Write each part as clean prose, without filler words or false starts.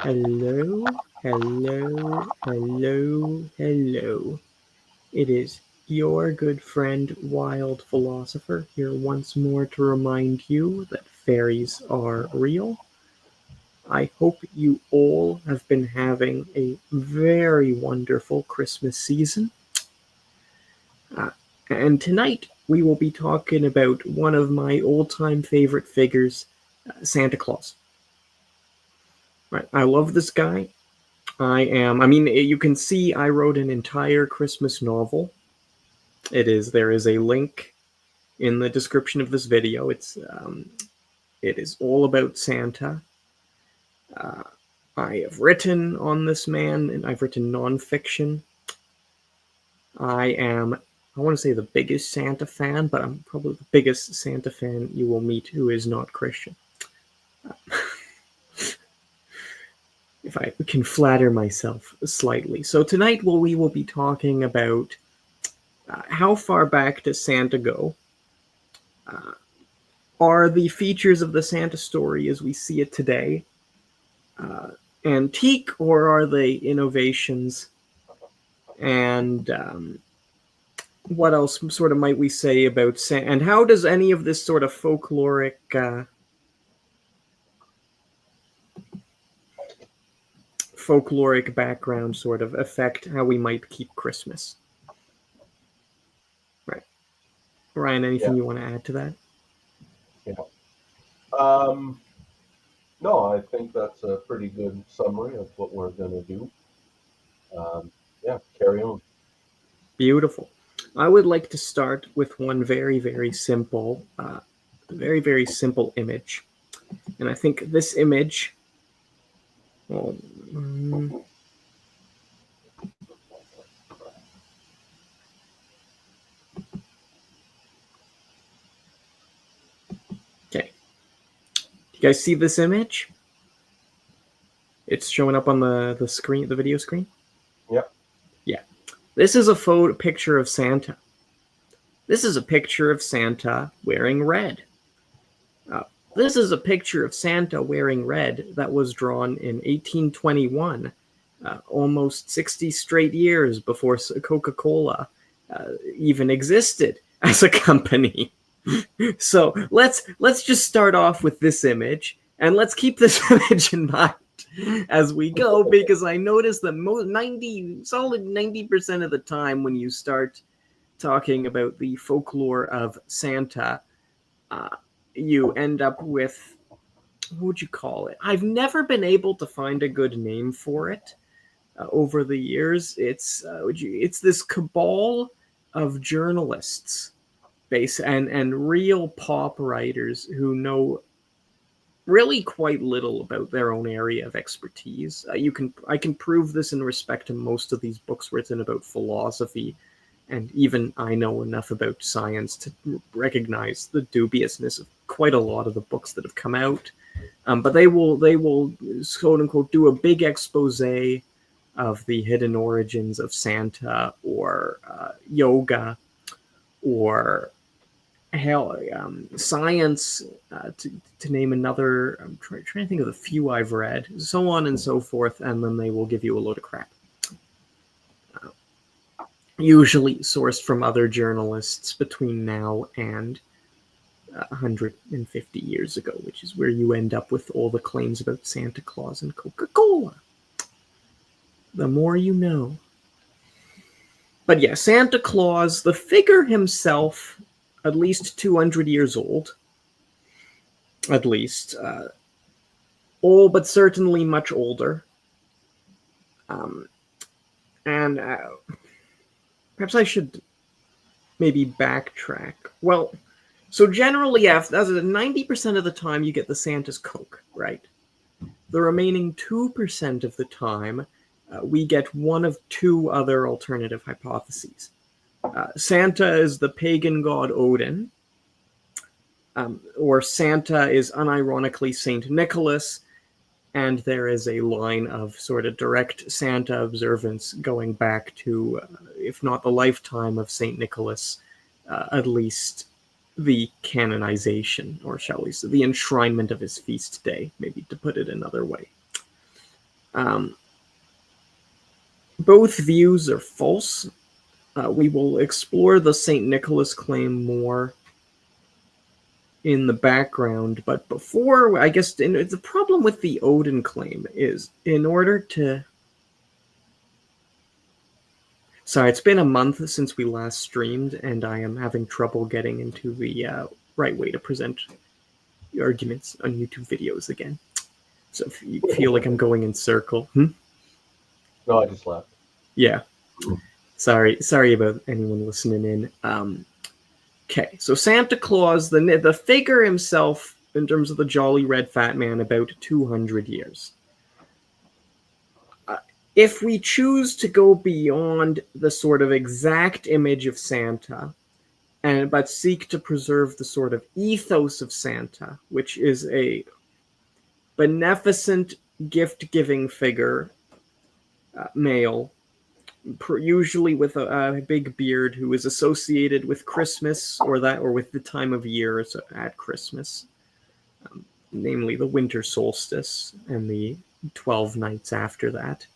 Hello, hello, hello, hello. It is your good friend, Wild Philosopher, here once more to remind you that fairies are real. I hope you all have been having a very wonderful Christmas season. Uh, and tonight we will be talking about one of my old-time favorite figures, Santa Claus. Right, I love this guy. You can see I wrote an entire Christmas novel. There is a link in the description of this video. It is all about Santa. Uh, I have written on this man, and I've written nonfiction. I want to say the biggest Santa fan, but I'm probably the biggest Santa fan you will meet who is not Christian. If I can flatter myself slightly. So tonight we will be talking about how far back does Santa go? Are the features of the Santa story as we see it today antique, or are they innovations? And what else sort of might we say about Santa? And how does any of this sort of folkloric background sort of affect how we might keep Christmas? Right. Ryan, anything you want to add to that? Yeah. No, I think that's a pretty good summary of what we're going to do. Carry on. Beautiful. I would like to start with one very, very simple image. And I think this image, well, okay. You guys see this image? It's showing up on the screen, the video screen? Yep. Yeah. This is a picture of Santa. This is a picture of Santa wearing red. This is a picture of Santa wearing red that was drawn in 1821, almost 60 straight years before Coca-Cola even existed as a company. So let's just start off with this image, and let's keep this image in mind as we go, because I noticed that solid 90% of the time when you start talking about the folklore of Santa, you end up with, what would you call it? I've never been able to find a good name for it over the years. It's this cabal of journalists and real pop writers who know really quite little about their own area of expertise. I can prove this in respect to most of these books written about philosophy, and even I know enough about science to recognize the dubiousness of quite a lot of the books that have come out. But they will quote unquote do a big expose of the hidden origins of Santa, or yoga, or science, to name another. I'm trying to think of the few I've read, so on and so forth, and then they will give you a load of crap. Usually sourced from other journalists between now and 150 years ago, which is where you end up with all the claims about Santa Claus and Coca-Cola. The more you know. But yeah, Santa Claus, the figure himself, at least 200 years old. At least. Old, but certainly much older. And perhaps I should maybe backtrack. Well, so generally, as 90% of the time, you get the Santa's Coke, right? The remaining 2% of the time, we get one of two other alternative hypotheses. Santa is the pagan god Odin, or Santa is unironically Saint Nicholas, and there is a line of sort of direct Santa observance going back to, if not the lifetime of Saint Nicholas, at least the canonization, or shall we say, the enshrinement of his feast day, maybe to put it another way. Both views are false. We will explore the St. Nicholas claim more in the background, but before, I guess, the problem with the Odin claim is in order to... Sorry, it's been a month since we last streamed, and I am having trouble getting into the right way to present the arguments on YouTube videos again. So if you feel like I'm going in circle... No, I just laughed. Yeah. Sorry about anyone listening in. Okay, so Santa Claus, the figure himself, in terms of the jolly red fat man, about 200 years. If we choose to go beyond the sort of exact image of Santa, but seek to preserve the sort of ethos of Santa, which is a beneficent, gift-giving figure, male, usually with a big beard, who is associated with Christmas or with the time of year at Christmas, namely the winter solstice and the 12 nights after that.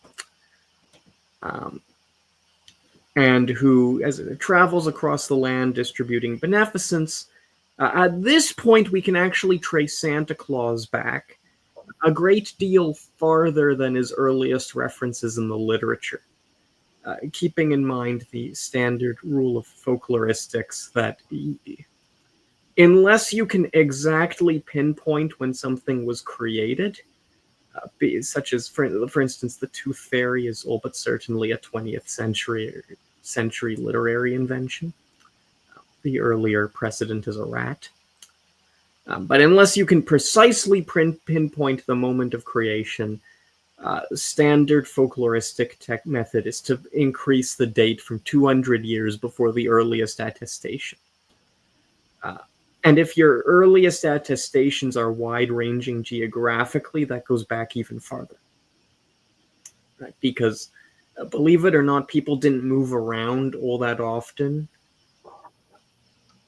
And who, as it travels across the land distributing beneficence, at this point we can actually trace Santa Claus back a great deal farther than his earliest references in the literature. Keeping in mind the standard rule of folkloristics that unless you can exactly pinpoint when something was created, such as, for instance, the Tooth Fairy is all but certainly a 20th century literary invention. The earlier precedent is a rat. But unless you can precisely pinpoint the moment of creation, standard folkloristic method is to increase the date from 200 years before the earliest attestation. And if your earliest attestations are wide-ranging geographically, that goes back even farther. Right? Because, believe it or not, people didn't move around all that often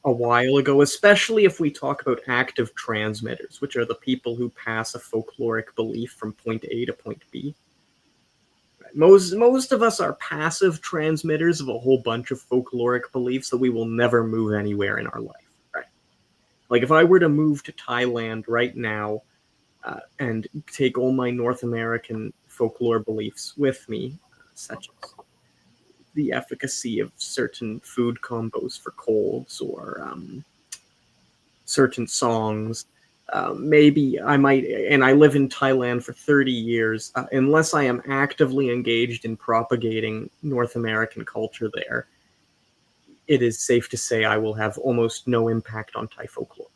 a while ago, especially if we talk about active transmitters, which are the people who pass a folkloric belief from point A to point B. Most of us are passive transmitters of a whole bunch of folkloric beliefs that we will never move anywhere in our life. Right? Like if I were to move to Thailand right now and take all my North American folklore beliefs with me, such as the efficacy of certain food combos for colds or certain songs, maybe I might, and I live in Thailand for 30 years, unless I am actively engaged in propagating North American culture there, it is safe to say I will have almost no impact on Thai folklore.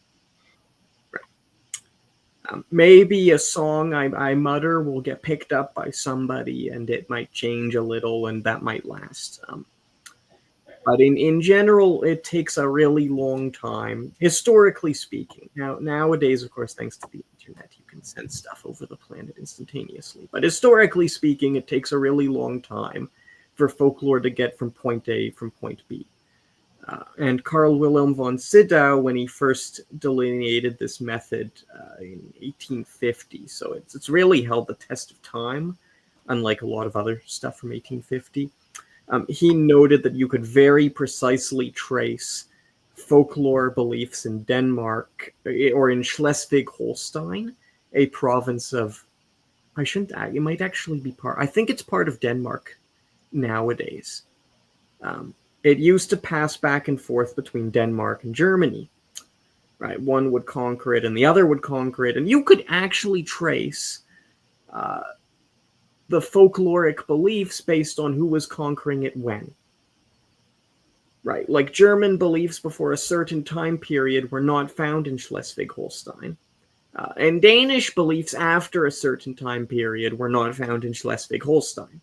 Right. Maybe a song I mutter will get picked up by somebody and it might change a little and that might last. But in general, it takes a really long time, historically speaking. Nowadays, of course, thanks to the internet, you can send stuff over the planet instantaneously. But historically speaking, it takes a really long time for folklore to get from point A from point B. And Carl Wilhelm von Sydow, when he first delineated this method in 1850, so it's really held the test of time, unlike a lot of other stuff from 1850. He noted that you could very precisely trace folklore beliefs in Denmark or in Schleswig-Holstein, a province of, it might actually be I think it's part of Denmark nowadays. It used to pass back and forth between Denmark and Germany, right? One would conquer it and the other would conquer it, and you could actually trace the folkloric beliefs based on who was conquering it when. Right, like German beliefs before a certain time period were not found in Schleswig-Holstein. And Danish beliefs after a certain time period were not found in Schleswig-Holstein.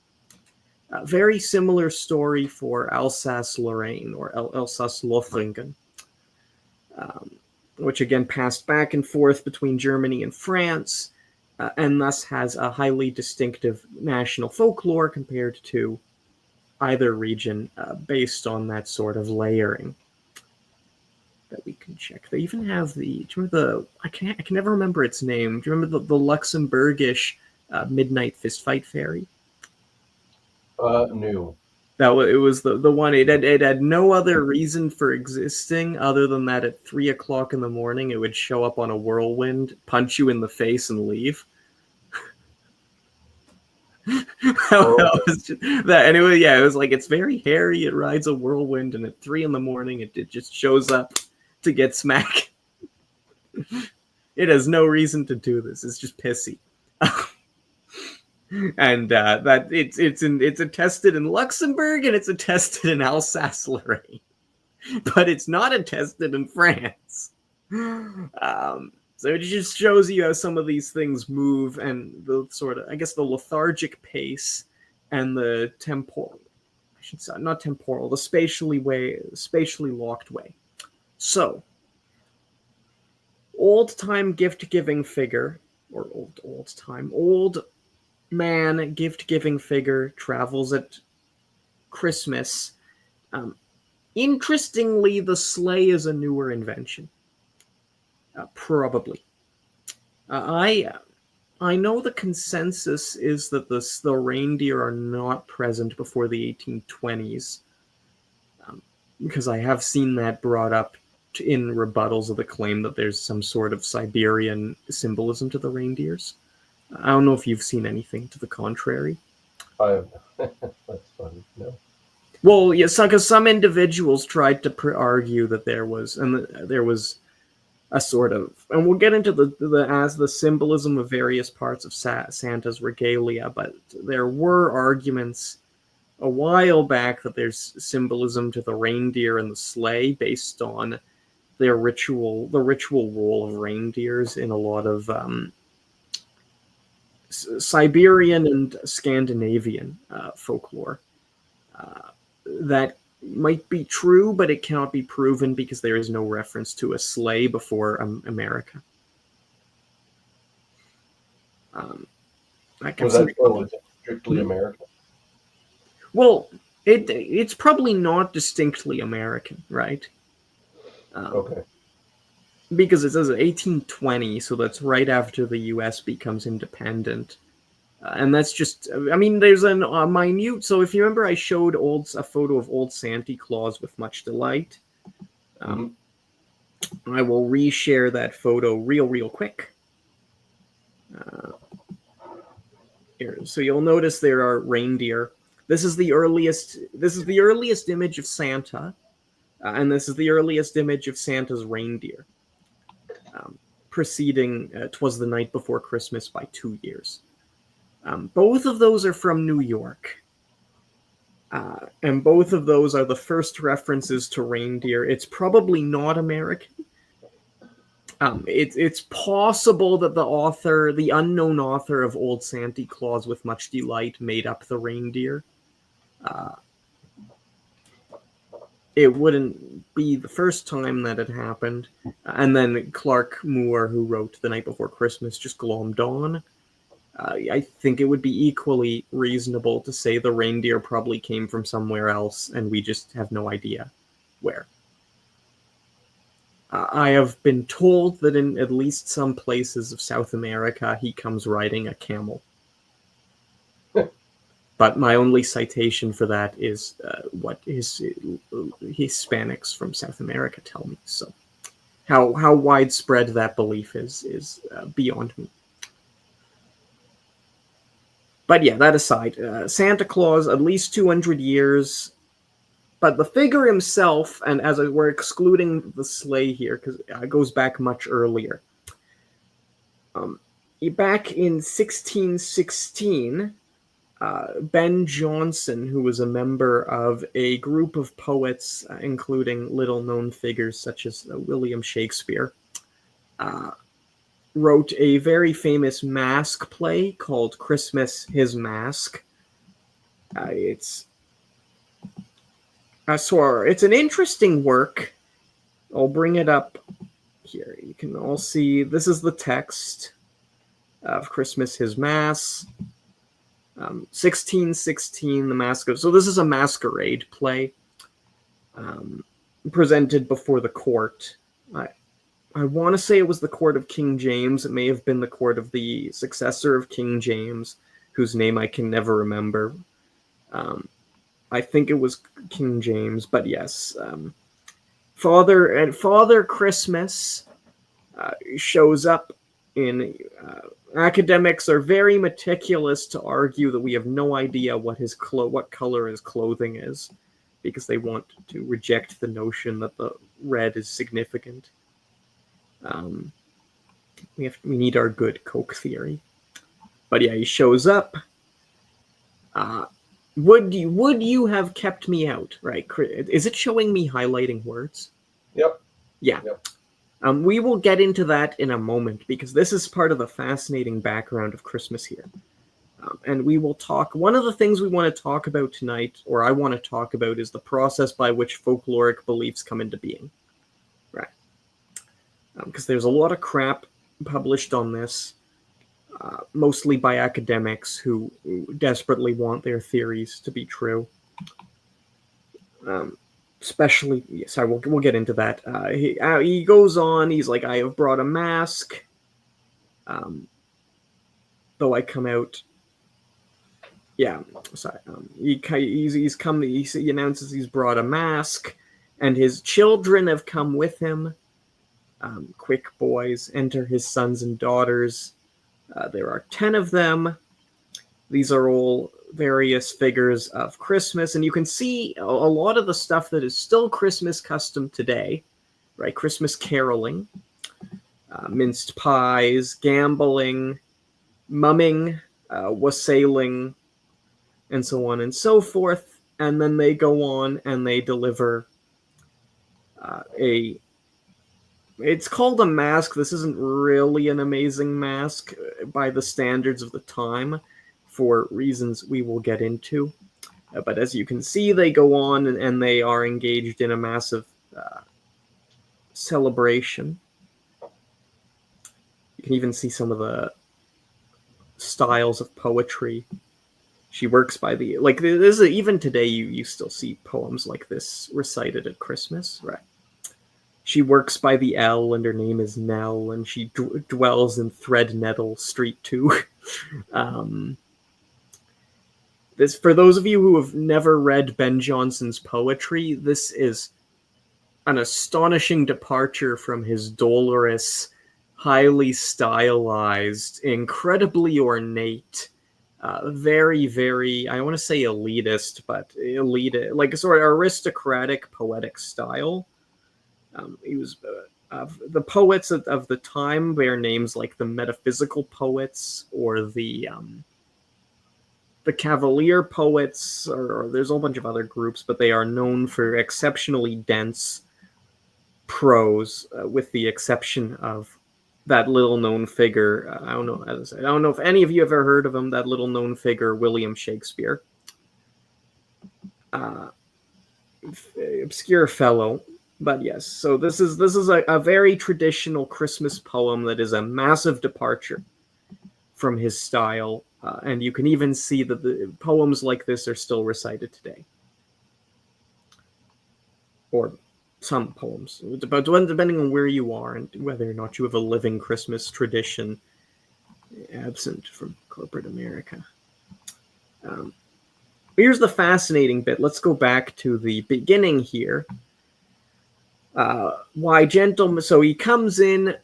Very similar story for Alsace-Lorraine or Alsace-Lothringen, which again passed back and forth between Germany and France, and thus has a highly distinctive national folklore compared to either region based on that sort of layering that we can check. They even have do you remember I can never remember its name. Do you remember the Luxembourgish Midnight Fistfight Fairy. New. It was the one. It had no other reason for existing other than that at 3 o'clock in the morning it would show up on a whirlwind, punch you in the face, and leave. That was just, that anyway. Yeah, it was like it's very hairy. It rides a whirlwind, and at 3 in the morning it just shows up to get smack. It has no reason to do this. It's just pissy. And that it's attested in Luxembourg and it's attested in Alsace-Lorraine, but it's not attested in France. So it just shows you how some of these things move, and the sort of, I guess, the lethargic pace and the temporal, I should say, not temporal, the spatially locked way. So, old-time gift-giving figure, or old man gift-giving figure travels at Christmas. Interestingly, the sleigh is a newer invention. Probably. I know the consensus is that the reindeer are not present before the 1820s, because I have seen that brought up in rebuttals of the claim that there's some sort of Siberian symbolism to the reindeers. I don't know if you've seen anything to the contrary. That's funny. No. Well, yes, because some individuals tried to argue that there was a sort of, and we'll get into the symbolism of various parts of Santa's regalia, but there were arguments a while back that there's symbolism to the reindeer and the sleigh based on the ritual role of reindeers in a lot of Siberian and Scandinavian folklore. That might be true, but it cannot be proven because there is no reference to a sleigh before America. Was it strictly American? Well, it's probably not distinctly American, right? Okay. Because it says 1820, so that's right after the U.S. becomes independent. And that's just, I mean, there's a minute, so if you remember I showed a photo of old Santeclaus with much delight. I will reshare that photo real quick. Here, so you'll notice there are reindeer. This is the earliest image of Santa, and this is the earliest image of Santa's reindeer, preceding 'Twas the Night Before Christmas by 2 years. Both of those are from New York. And both of those are the first references to reindeer. It's probably not American. It's possible that the unknown author of Old Santeclaus with Much Delight made up the reindeer. It wouldn't be the first time that it happened. And then Clark Moore, who wrote The Night Before Christmas, just glommed on. I think it would be equally reasonable to say the reindeer probably came from somewhere else and we just have no idea where. I have been told that in at least some places of South America he comes riding a camel. But my only citation for that is what his Hispanics from South America tell me. So how widespread that belief is beyond me. But yeah, that aside, Santa Claus, at least 200 years. But the figure himself, and we're excluding the sleigh here, because it goes back much earlier. Back in 1616, Ben Jonson, who was a member of a group of poets, including little-known figures such as William Shakespeare, wrote a very famous mask play called Christmas, His Mask. It's an interesting work. I'll bring it up here. You can all see, this is the text of Christmas, His Mask. 1616, the Mask of... So this is a masquerade play presented before the court. I want to say it was the court of King James. It may have been the court of the successor of King James, whose name I can never remember. I think it was King James, but yes. Father Christmas shows up in... academics are very meticulous to argue that we have no idea what color his clothing is, because they want to reject the notion that the red is significant. We need our good Coke theory. But yeah, he shows up. Would you have kept me out? Right? Is it showing me highlighting words? Yep. Yeah. Yep. We will get into that in a moment, because this is part of the fascinating background of Christmas here. And we will talk... One of the things we want to talk about tonight, or I want to talk about, is the process by which folkloric beliefs come into being. Right. Because there's a lot of crap published on this, mostly by academics who desperately want their theories to be true. Especially, sorry, we'll get into that. He goes on, he's like, I have brought a mask, though I come out... Yeah, sorry. He announces he's brought a mask, and his children have come with him. Quick, boys, enter his sons and daughters. There are 10 of them. These are all various figures of Christmas, and you can see a lot of the stuff that is still Christmas custom today, right? Christmas caroling, minced pies, gambling, mumming, wassailing, and so on and so forth. And then they go on and they deliver it's called a mask. This isn't really an amazing mask by the standards of the time, for reasons we will get into. But as you can see, they go on and they are engaged in a massive celebration. You can even see some of the styles of poetry. She works by the... Like, even today, you still see poems like this recited at Christmas, right? She works by the L, and her name is Nell, and she dwells in Threadnettle Street 2. For those of you who have never read Ben Jonson's poetry, this is an astonishing departure from his dolorous, highly stylized, incredibly ornate, very, very, I want to say elitist, but elite, like a sort of aristocratic poetic style. He was the poets of the time bear names like the metaphysical poets, or the cavalier poets, or there's a whole bunch of other groups, but they are known for exceptionally dense prose, with the exception of that little-known figure. I don't know if any of you have ever heard of him. That little-known figure, William Shakespeare, obscure fellow. But yes, so this is a very traditional Christmas poem that is a massive departure from his style, and you can even see that the poems like this are still recited today, or some poems, depending on where you are and whether or not you have a living Christmas tradition absent from corporate America. Here's the fascinating bit. Let's go back to the beginning here. Why gentlemen? So he comes in.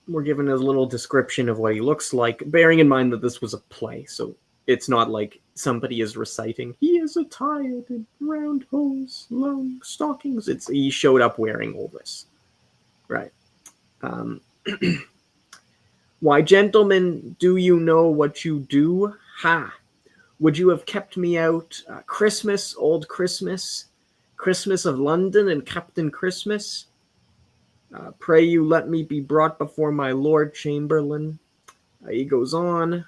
We're given a little description of what he looks like, bearing in mind that this was a play, so it's not like somebody is reciting, he is attired in round hose, long stockings. He showed up wearing all this, right? Why, gentlemen, do you know what you do? Ha! Would you have kept me out? Christmas, old Christmas, Christmas of London and Captain Christmas? Pray you let me be brought before my Lord Chamberlain. He goes on.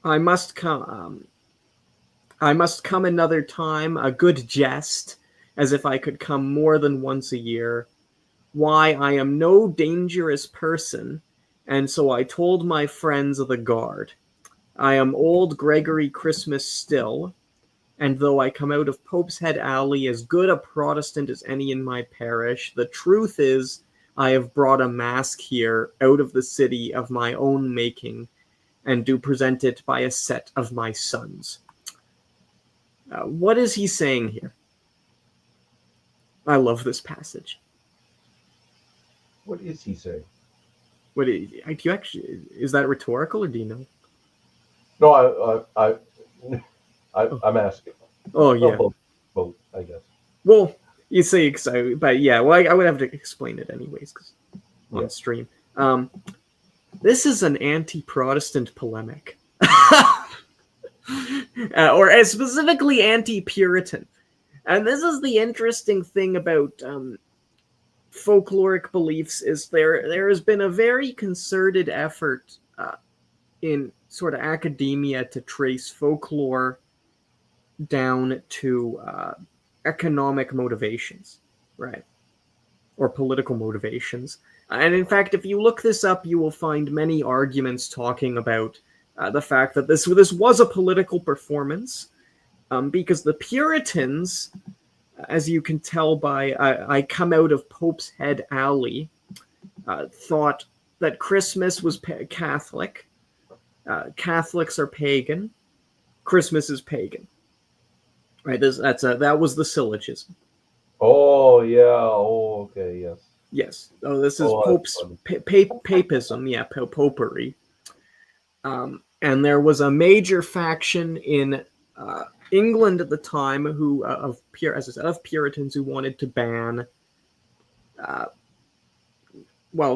I must come another time, a good jest, as if I could come more than once a year. Why, I am no dangerous person, and so I told my friends of the guard. I am old Gregory Christmas still, and though I come out of Pope's Head Alley as good a Protestant as any in my parish, the truth is I have brought a mask here out of the city of my own making, and do present it by a set of my sons. What is he saying here? I love this passage. What is he saying? What do you actually, is that rhetorical, or do you know? No, I'm asking. Oh yeah, both, I guess. well, you say so, but yeah, well, I would have to explain it anyways, because on stream. This is an anti-Protestant polemic, or specifically anti-Puritan. And this is the interesting thing about folkloric beliefs, is there has been a very concerted effort in sort of academia to trace folklore down to economic motivations, right? Or political motivations. And in fact, if you look this up, you will find many arguments talking about the fact that this was a political performance, because the Puritans, as you can tell by I come out of Pope's Head Alley, thought that Christmas was Catholic, Catholics are pagan, Christmas is pagan. Right, that was the syllogism. Oh yeah. Oh okay. Yes. Yes. Oh, this is Pope's papism. Yeah, popery. And there was a major faction in England at the time of Puritans who wanted to ban,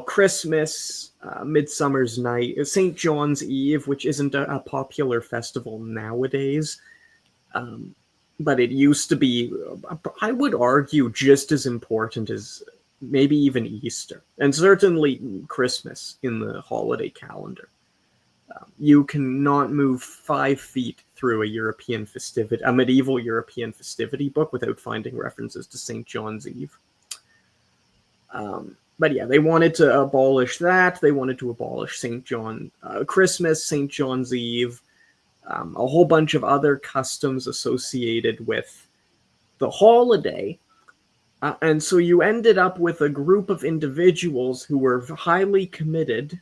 Christmas, Midsummer's Night, St. John's Eve, which isn't a popular festival nowadays. But it used to be, I would argue, just as important as maybe even Easter, and certainly Christmas in the holiday calendar. You cannot move 5 feet through a medieval European festivity book without finding references to St. John's Eve. But yeah, they wanted to abolish that. They wanted to abolish Christmas, St. John's Eve, a whole bunch of other customs associated with the holiday. And so you ended up with a group of individuals who were highly committed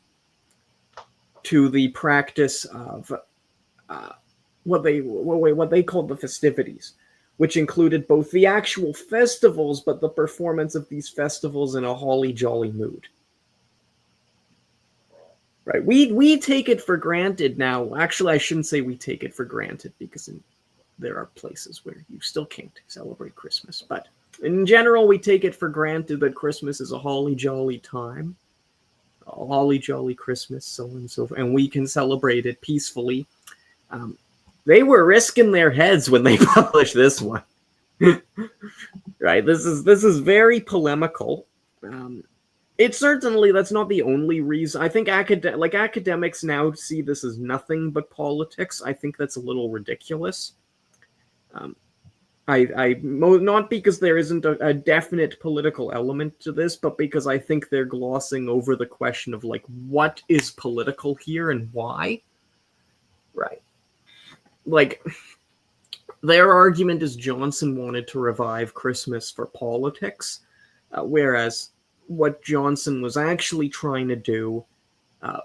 to the practice of what they called the festivities, which included both the actual festivals, but the performance of these festivals in a holly jolly mood. Right, we take it for granted now. Actually, I shouldn't say we take it for granted, because there are places where you still can't celebrate Christmas. But in general, we take it for granted that Christmas is a holly jolly time, a holly jolly Christmas, so on and so forth, and we can celebrate it peacefully. They were risking their heads when they published this one. Right, this is very polemical. It's certainly, that's not the only reason. I think academics now see this as nothing but politics. I think that's a little ridiculous. Not because there isn't a definite political element to this, but because I think they're glossing over the question of what is political here and why. Right. Their argument is Johnson wanted to revive Christmas for politics, whereas what Johnson was actually trying to do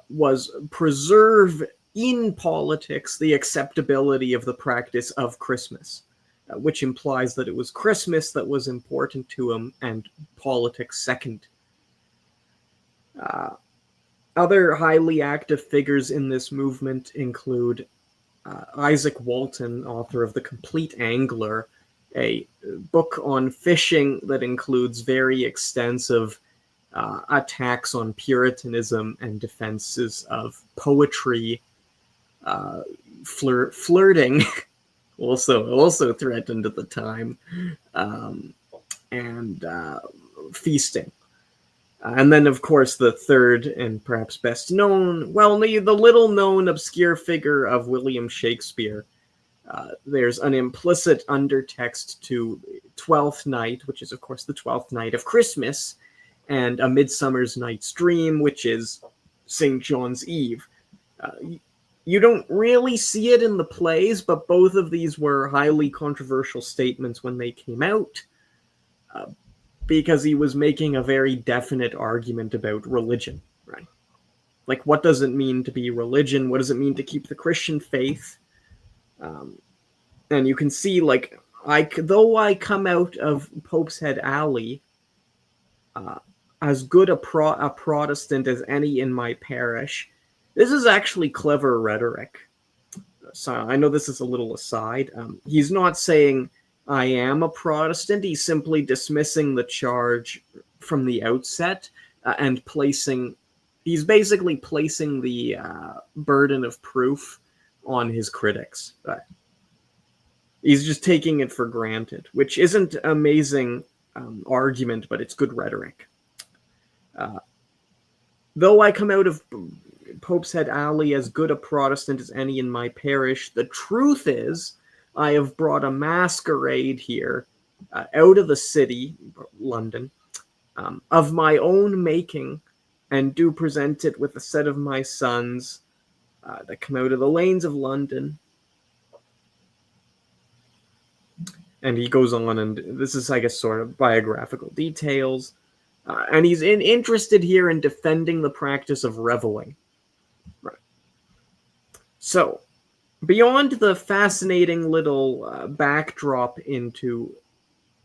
was preserve in politics the acceptability of the practice of Christmas, which implies that it was Christmas that was important to him and politics second. Other highly active figures in this movement include Isaac Walton, author of The Complete Angler, a book on fishing that includes very extensive attacks on Puritanism and defenses of poetry, flirting, also threatened at the time, and feasting. And then, of course, the third and perhaps best known, the little-known obscure figure of William Shakespeare. There's an implicit undertext to Twelfth Night, which is, of course, the 12th night of Christmas, and A Midsummer's Night's Dream, which is St. John's Eve. You don't really see it in the plays, but both of these were highly controversial statements when they came out, because he was making a very definite argument about religion, right? Like, what does it mean to be religion? What does it mean to keep the Christian faith? And you can see, like, though I come out of Pope's Head Alley as good a Protestant as any in my parish, this is actually clever rhetoric. So I know this is a little aside. He's not saying I am a Protestant. He's simply dismissing the charge from the outset and placing. He's basically placing the burden of proof on his critics. He's just taking it for granted, which isn't amazing argument, but it's good rhetoric. Though I come out of Pope's Head Alley as good a Protestant as any in my parish, the truth is I have brought a masquerade here out of the city, London, of my own making, and do present it with a set of my sons that come out of the lanes of London. And he goes on, and this is, I guess, sort of biographical details. And he's interested here in defending the practice of reveling. Right. So, beyond the fascinating little backdrop into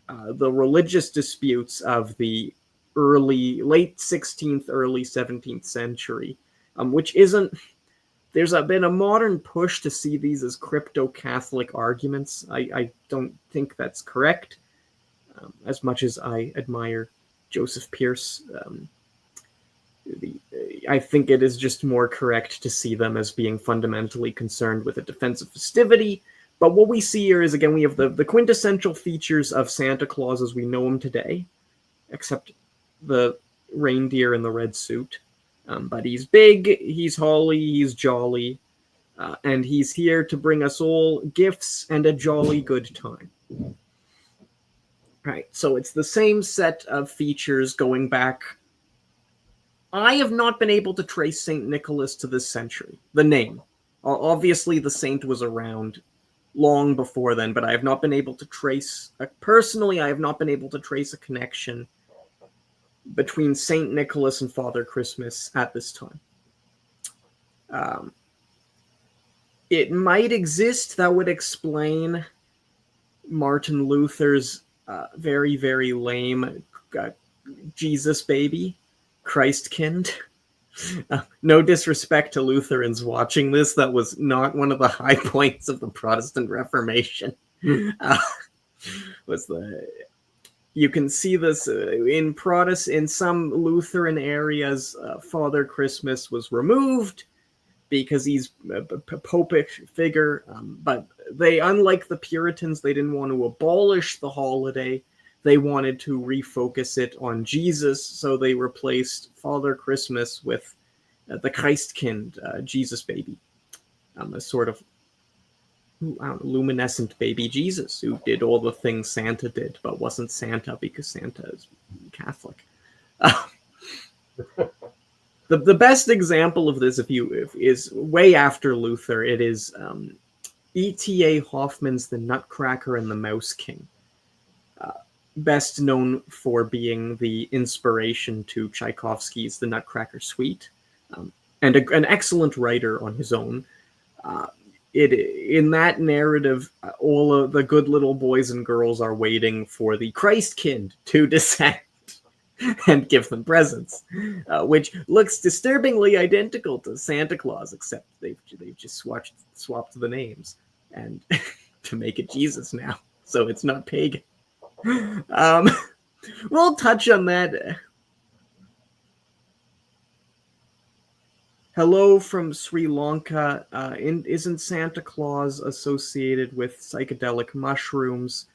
the religious disputes of the late 16th, early 17th century, which isn't. There's been a modern push to see these as crypto-Catholic arguments. I don't think that's correct, as much as I admire Joseph Pierce. I think it is just more correct to see them as being fundamentally concerned with a defense of festivity. But what we see here is, again, we have the quintessential features of Santa Claus as we know him today, except the reindeer in the red suit. But he's big, he's holly, he's jolly, and he's here to bring us all gifts and a jolly good time. Right, so it's the same set of features going back. I have not been able to trace St. Nicholas to this century, the name. Obviously, the saint was around long before then, but I have not been able to trace, personally, I have not been able to trace a connection between St. Nicholas and Father Christmas at this time. It might exist. That would explain Martin Luther's very, very lame Jesus baby, Christkind. No disrespect to Lutherans watching this. That was not one of the high points of the Protestant Reformation. You can see this in some Lutheran areas. Father Christmas was removed because he's a popish figure. But they, unlike the Puritans, they didn't want to abolish the holiday. They wanted to refocus it on Jesus, so they replaced Father Christmas with the Christkind, Jesus baby, a sort of luminescent baby Jesus who did all the things Santa did, but wasn't Santa because Santa is Catholic. The best example of this, is way after Luther. It is E.T.A. Hoffman's The Nutcracker and the Mouse King, best known for being the inspiration to Tchaikovsky's The Nutcracker Suite, and an excellent writer on his own. In that narrative, all of the good little boys and girls are waiting for the Christkind to descend and give them presents, which looks disturbingly identical to Santa Claus, except they've just swapped the names and to make it Jesus now, so it's not pagan. We'll touch on that. Hello from Sri Lanka. Isn't Santa Claus associated with psychedelic mushrooms?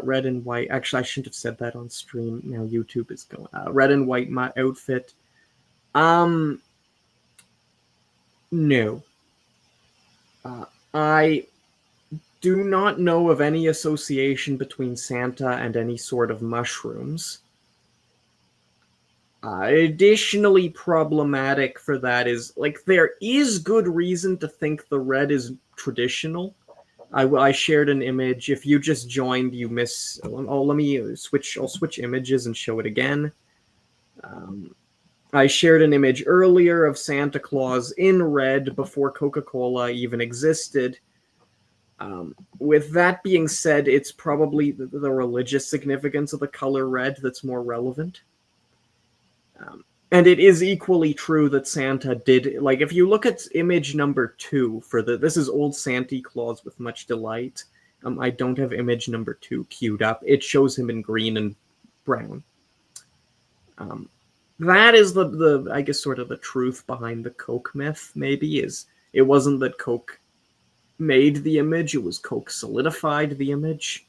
Red and white. Actually, I shouldn't have said that on stream. Now YouTube is going. Red and white outfit. No. I do not know of any association between Santa and any sort of mushrooms. Additionally problematic for that is, like, there is good reason to think the red is traditional. I shared an image. If you just joined, you miss. Oh, let me switch. I'll switch images and show it again. I shared an image earlier of Santa Claus in red before Coca-Cola even existed. With that being said, it's probably the religious significance of the color red that's more relevant. And it is equally true that Santa did, like, if you look at image number 2 for this is old Santa Claus with much delight. I don't have image number 2 queued up. It shows him in green and brown. That is the I guess sort of the truth behind the Coke myth. Maybe is it wasn't that Coke made the image; it was Coke solidified the image.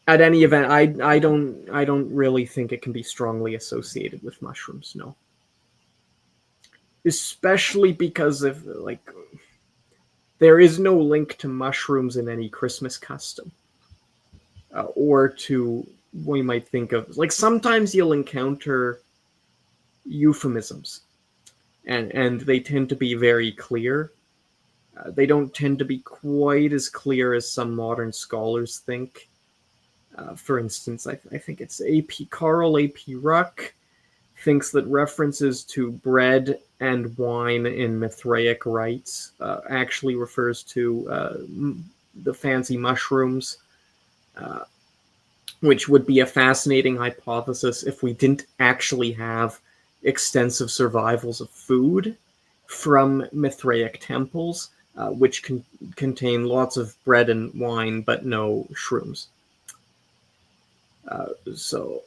At any event, I don't really think it can be strongly associated with mushrooms. No, especially because of, like, there is no link to mushrooms in any Christmas custom, or to what you might think of, like, sometimes you'll encounter euphemisms, and they tend to be very clear. They don't tend to be quite as clear as some modern scholars think. For instance, I think it's Carl A.P. Ruck thinks that references to bread and wine in Mithraic rites actually refers to the fancy mushrooms, which would be a fascinating hypothesis if we didn't actually have extensive survivals of food from Mithraic temples, which contain lots of bread and wine, but no shrooms. So,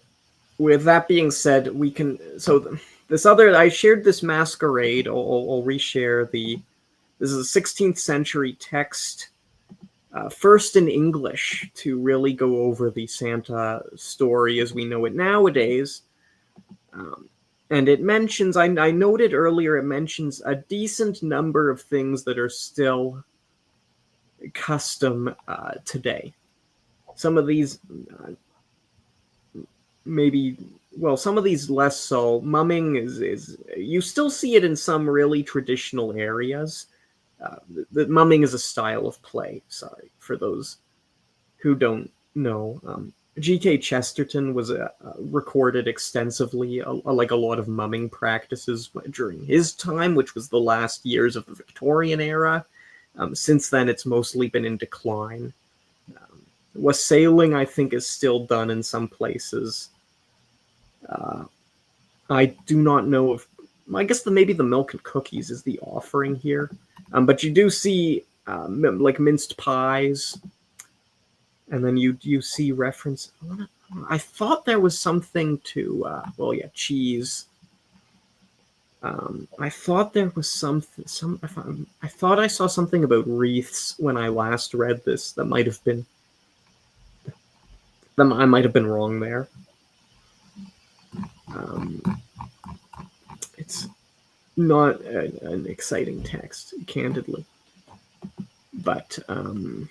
with that being said, we can. So, this other, I shared this masquerade. I'll reshare the. This is a 16th century text, first in English, to really go over the Santa story as we know it nowadays. And it mentions, I noted earlier, it mentions a decent number of things that are still custom today. Some of these. Maybe, well, some of these less so. Mumming is you still see it in some really traditional areas. The mumming is a style of play. Sorry for those who don't know. G.K. Chesterton was recorded extensively, like a lot of mumming practices during his time, which was the last years of the Victorian era. Since then, it's mostly been in decline. Wassailing, I think, is still done in some places. I do not know if, I guess maybe the milk and cookies is the offering here, but you do see like minced pies, and then you see reference. I thought there was something to well, yeah, cheese. I thought there was I thought I saw something about wreaths when I last read this. That might have been. I might have been wrong there. It's not an exciting text, candidly, but it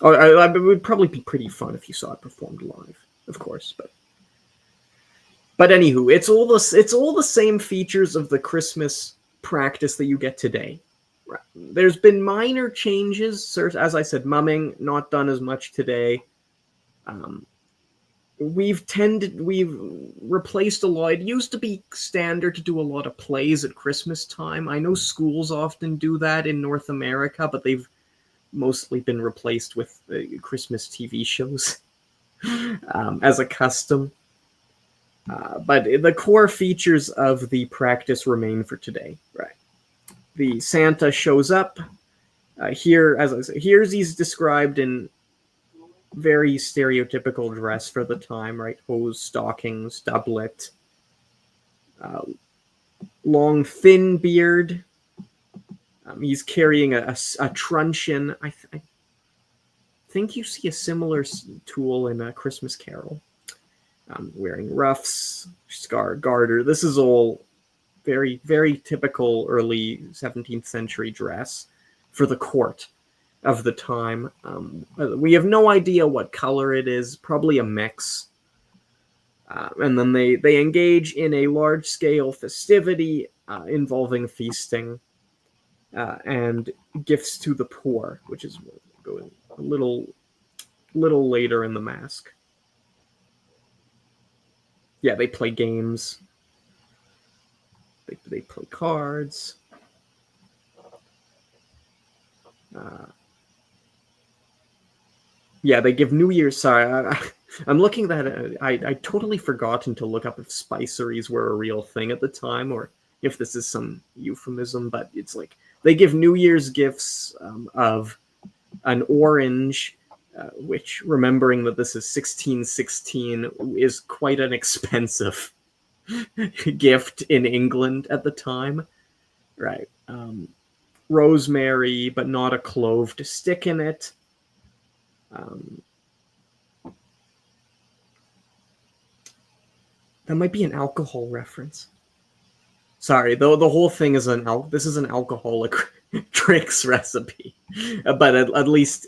would probably be pretty fun if you saw it performed live, of course. But anywho, it's all the same features of the Christmas practice that you get today. There's been minor changes, as I said, mumming not done as much today. We've replaced a lot. It used to be standard to do a lot of plays at Christmas time. I know schools often do that in North America, but they've mostly been replaced with Christmas TV shows as a custom. But the core features of the practice remain for today. Right. The Santa shows up. Here, as I say, he's described in very stereotypical dress for the time, right? Hose, stockings, doublet, long, thin beard. He's carrying a truncheon. I think you see a similar tool in A Christmas Carol. Wearing ruffs, garter. This is all very, very typical early 17th century dress for the court. of the time. We have no idea what color it is, probably a mix. And then they engage in a large-scale festivity involving feasting and gifts to the poor, which is going a little later in the masque. Yeah, they play games. They play cards. Yeah, they give New Year's. Sorry, I'm looking at. I totally forgotten to look up if spiceries were a real thing at the time, or if this is some euphemism. But it's like they give New Year's gifts of an orange, which, remembering that this is 1616, is quite an expensive gift in England at the time, right? Rosemary, but not a clove to stick in it. That might be an alcohol reference. Sorry, though the whole thing is this is an alcoholic drinks recipe, but at least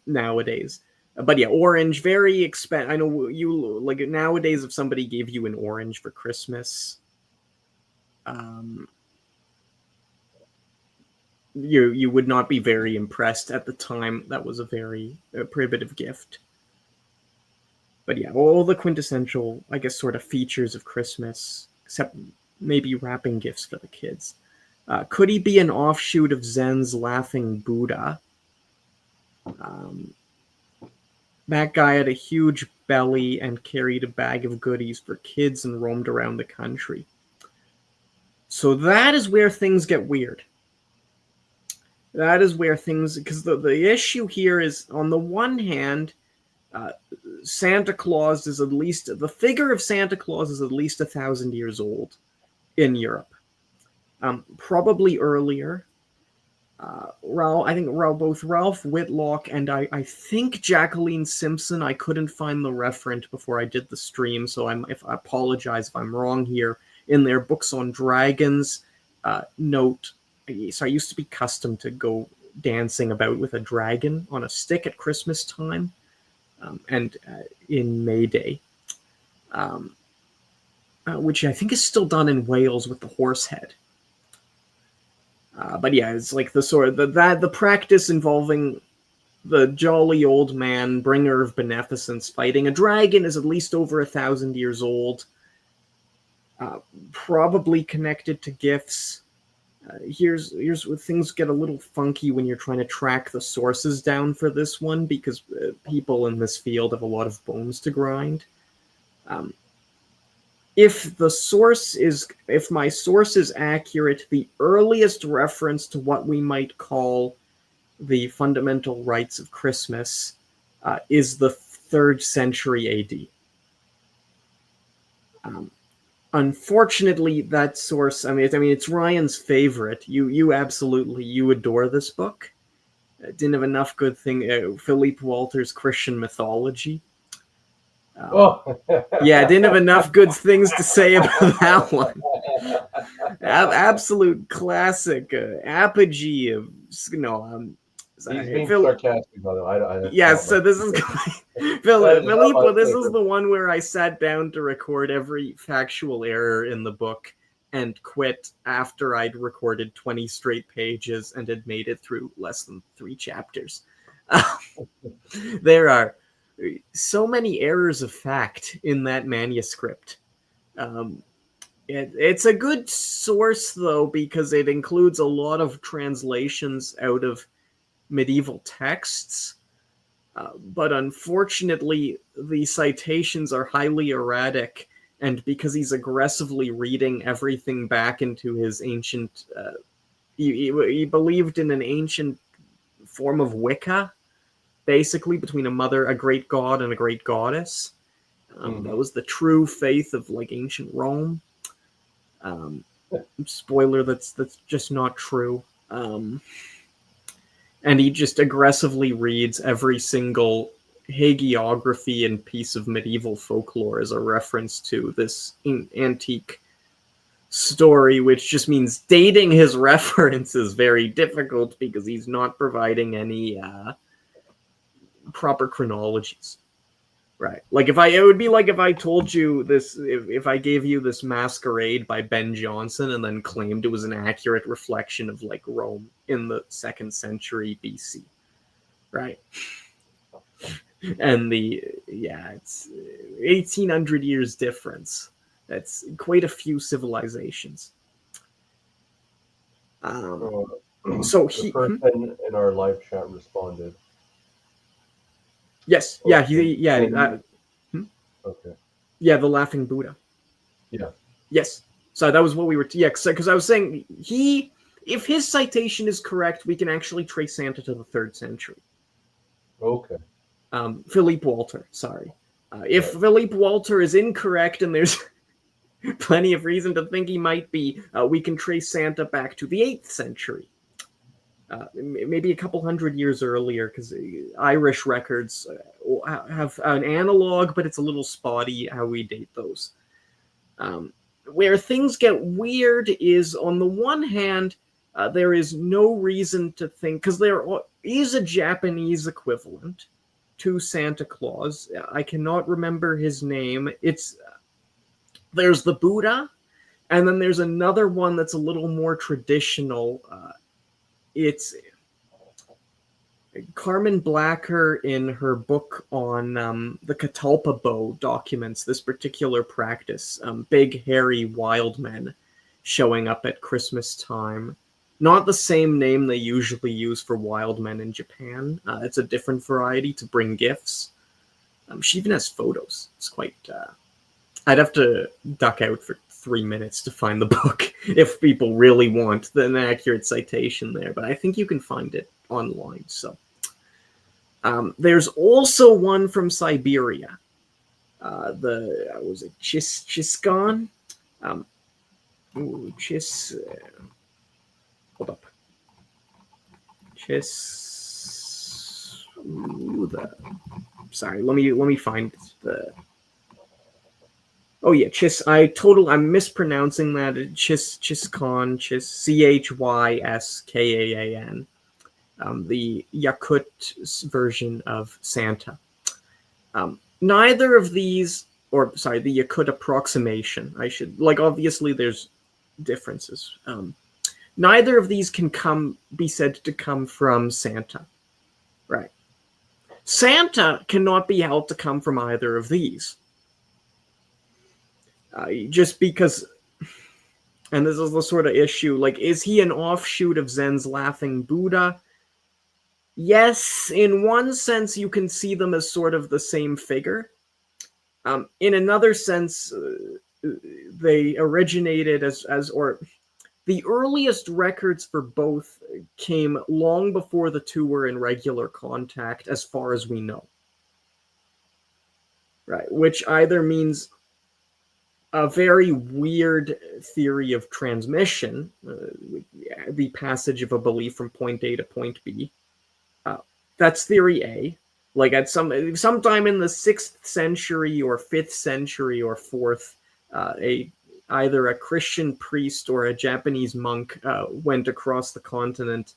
nowadays. But yeah, orange, very expensive. I know you like nowadays. If somebody gave you an orange for Christmas, you would not be very impressed at the time. That was a very prohibitive gift. But yeah, all the quintessential, I guess, sort of features of Christmas, except maybe wrapping gifts for the kids. Could he be an offshoot of Zen's Laughing Buddha? That guy had a huge belly and carried a bag of goodies for kids and roamed around the country. So that is where things get weird. That is where things, because the issue here is, on the one hand, Santa Claus is at least, the figure of Santa Claus is at least 1,000 years old in Europe. Probably earlier. I think both Ralph Whitlock and I think Jacqueline Simpson, I couldn't find the referent before I did the stream, so I apologize if I'm wrong here, in their books on dragons, note, so I used to be accustomed to go dancing about with a dragon on a stick at Christmas time, and in May Day, which I think is still done in Wales with the horse head. But yeah, it's like the practice involving the jolly old man, bringer of beneficence, fighting a dragon is at least over 1,000 years old. Probably connected to gifts. Here's where things get a little funky when you're trying to track the sources down for this one, because people in this field have a lot of bones to grind. If my source is accurate, the earliest reference to what we might call the fundamental rites of Christmas is the 3rd century AD. Unfortunately, that source, I mean, it's Ryan's favorite. You absolutely, you adore this book. Didn't have enough good thing. Philippe Walter's Christian Mythology. Yeah, didn't have enough good things to say about that one. Absolute classic, apogee of, He's being sarcastic, by the way. Yeah, so this is Philippe. This is the one where I sat down to record every factual error in the book and quit after I'd recorded 20 straight pages and had made it through less than 3 chapters. There are so many errors of fact in that manuscript. It's a good source, though, because it includes a lot of translations out of medieval texts. But unfortunately, the citations are highly erratic, and because he's aggressively reading everything back into his ancient... he believed in an ancient form of Wicca, basically, between a great god and a great goddess. That was the true faith of like ancient Rome. Spoiler, that's just not true. And he just aggressively reads every single hagiography and piece of medieval folklore as a reference to this antique story, which just means dating his reference is very difficult because he's not providing any proper chronologies. Right. Like it would be like if I told you this, if I gave you this Masquerade by Ben Jonson and then claimed it was an accurate reflection of like Rome in the 2nd century BC. Right. And it's 1800 years difference. That's quite a few civilizations. So the person in our live chat responded. Yes. Yeah. Okay. Yeah, the Laughing Buddha. Yeah. Yes. So that was what we were. Because I was saying if his citation is correct, we can actually trace Santa to the 3rd century. Okay. Philippe Walter. Sorry. If Philippe Walter is incorrect, and there's plenty of reason to think he might be, we can trace Santa back to the 8th century. Maybe a couple hundred years earlier, because Irish records have an analog, but it's a little spotty how we date those. Where things get weird is, on the one hand, there is no reason to think, because there is a Japanese equivalent to Santa Claus. I cannot remember his name. There's the Buddha, and then there's another one that's a little more traditional. It's Carmen Blacker, in her book on the Catalpa bow, documents this particular practice. Big, hairy wild men showing up at Christmas time. Not the same name they usually use for wild men in Japan. It's a different variety to bring gifts. She even has photos. It's quite... I'd have to duck out for 3 minutes to find the book if people really want an accurate citation there, but I think you can find it online. So there's also one from Siberia. Was it Chiskan? Hold up. Sorry, let me find the... Oh yeah, I'm mispronouncing that. Chiskan, Chyskan, the Yakut version of Santa. Neither of these, the Yakut approximation. Obviously there's differences. Neither of these can be said to come from Santa, right? Santa cannot be held to come from either of these. Just because, and this is the sort of issue, is he an offshoot of Zen's Laughing Buddha? Yes, in one sense you can see them as sort of the same figure. In another sense, they originated or the earliest records for both came long before the two were in regular contact, as far as we know. Right, which either means a very weird theory of transmission, the passage of a belief from point A to point B. That's theory A. At sometime in the 6th century or 5th century or 4th, either a Christian priest or a Japanese monk went across the continent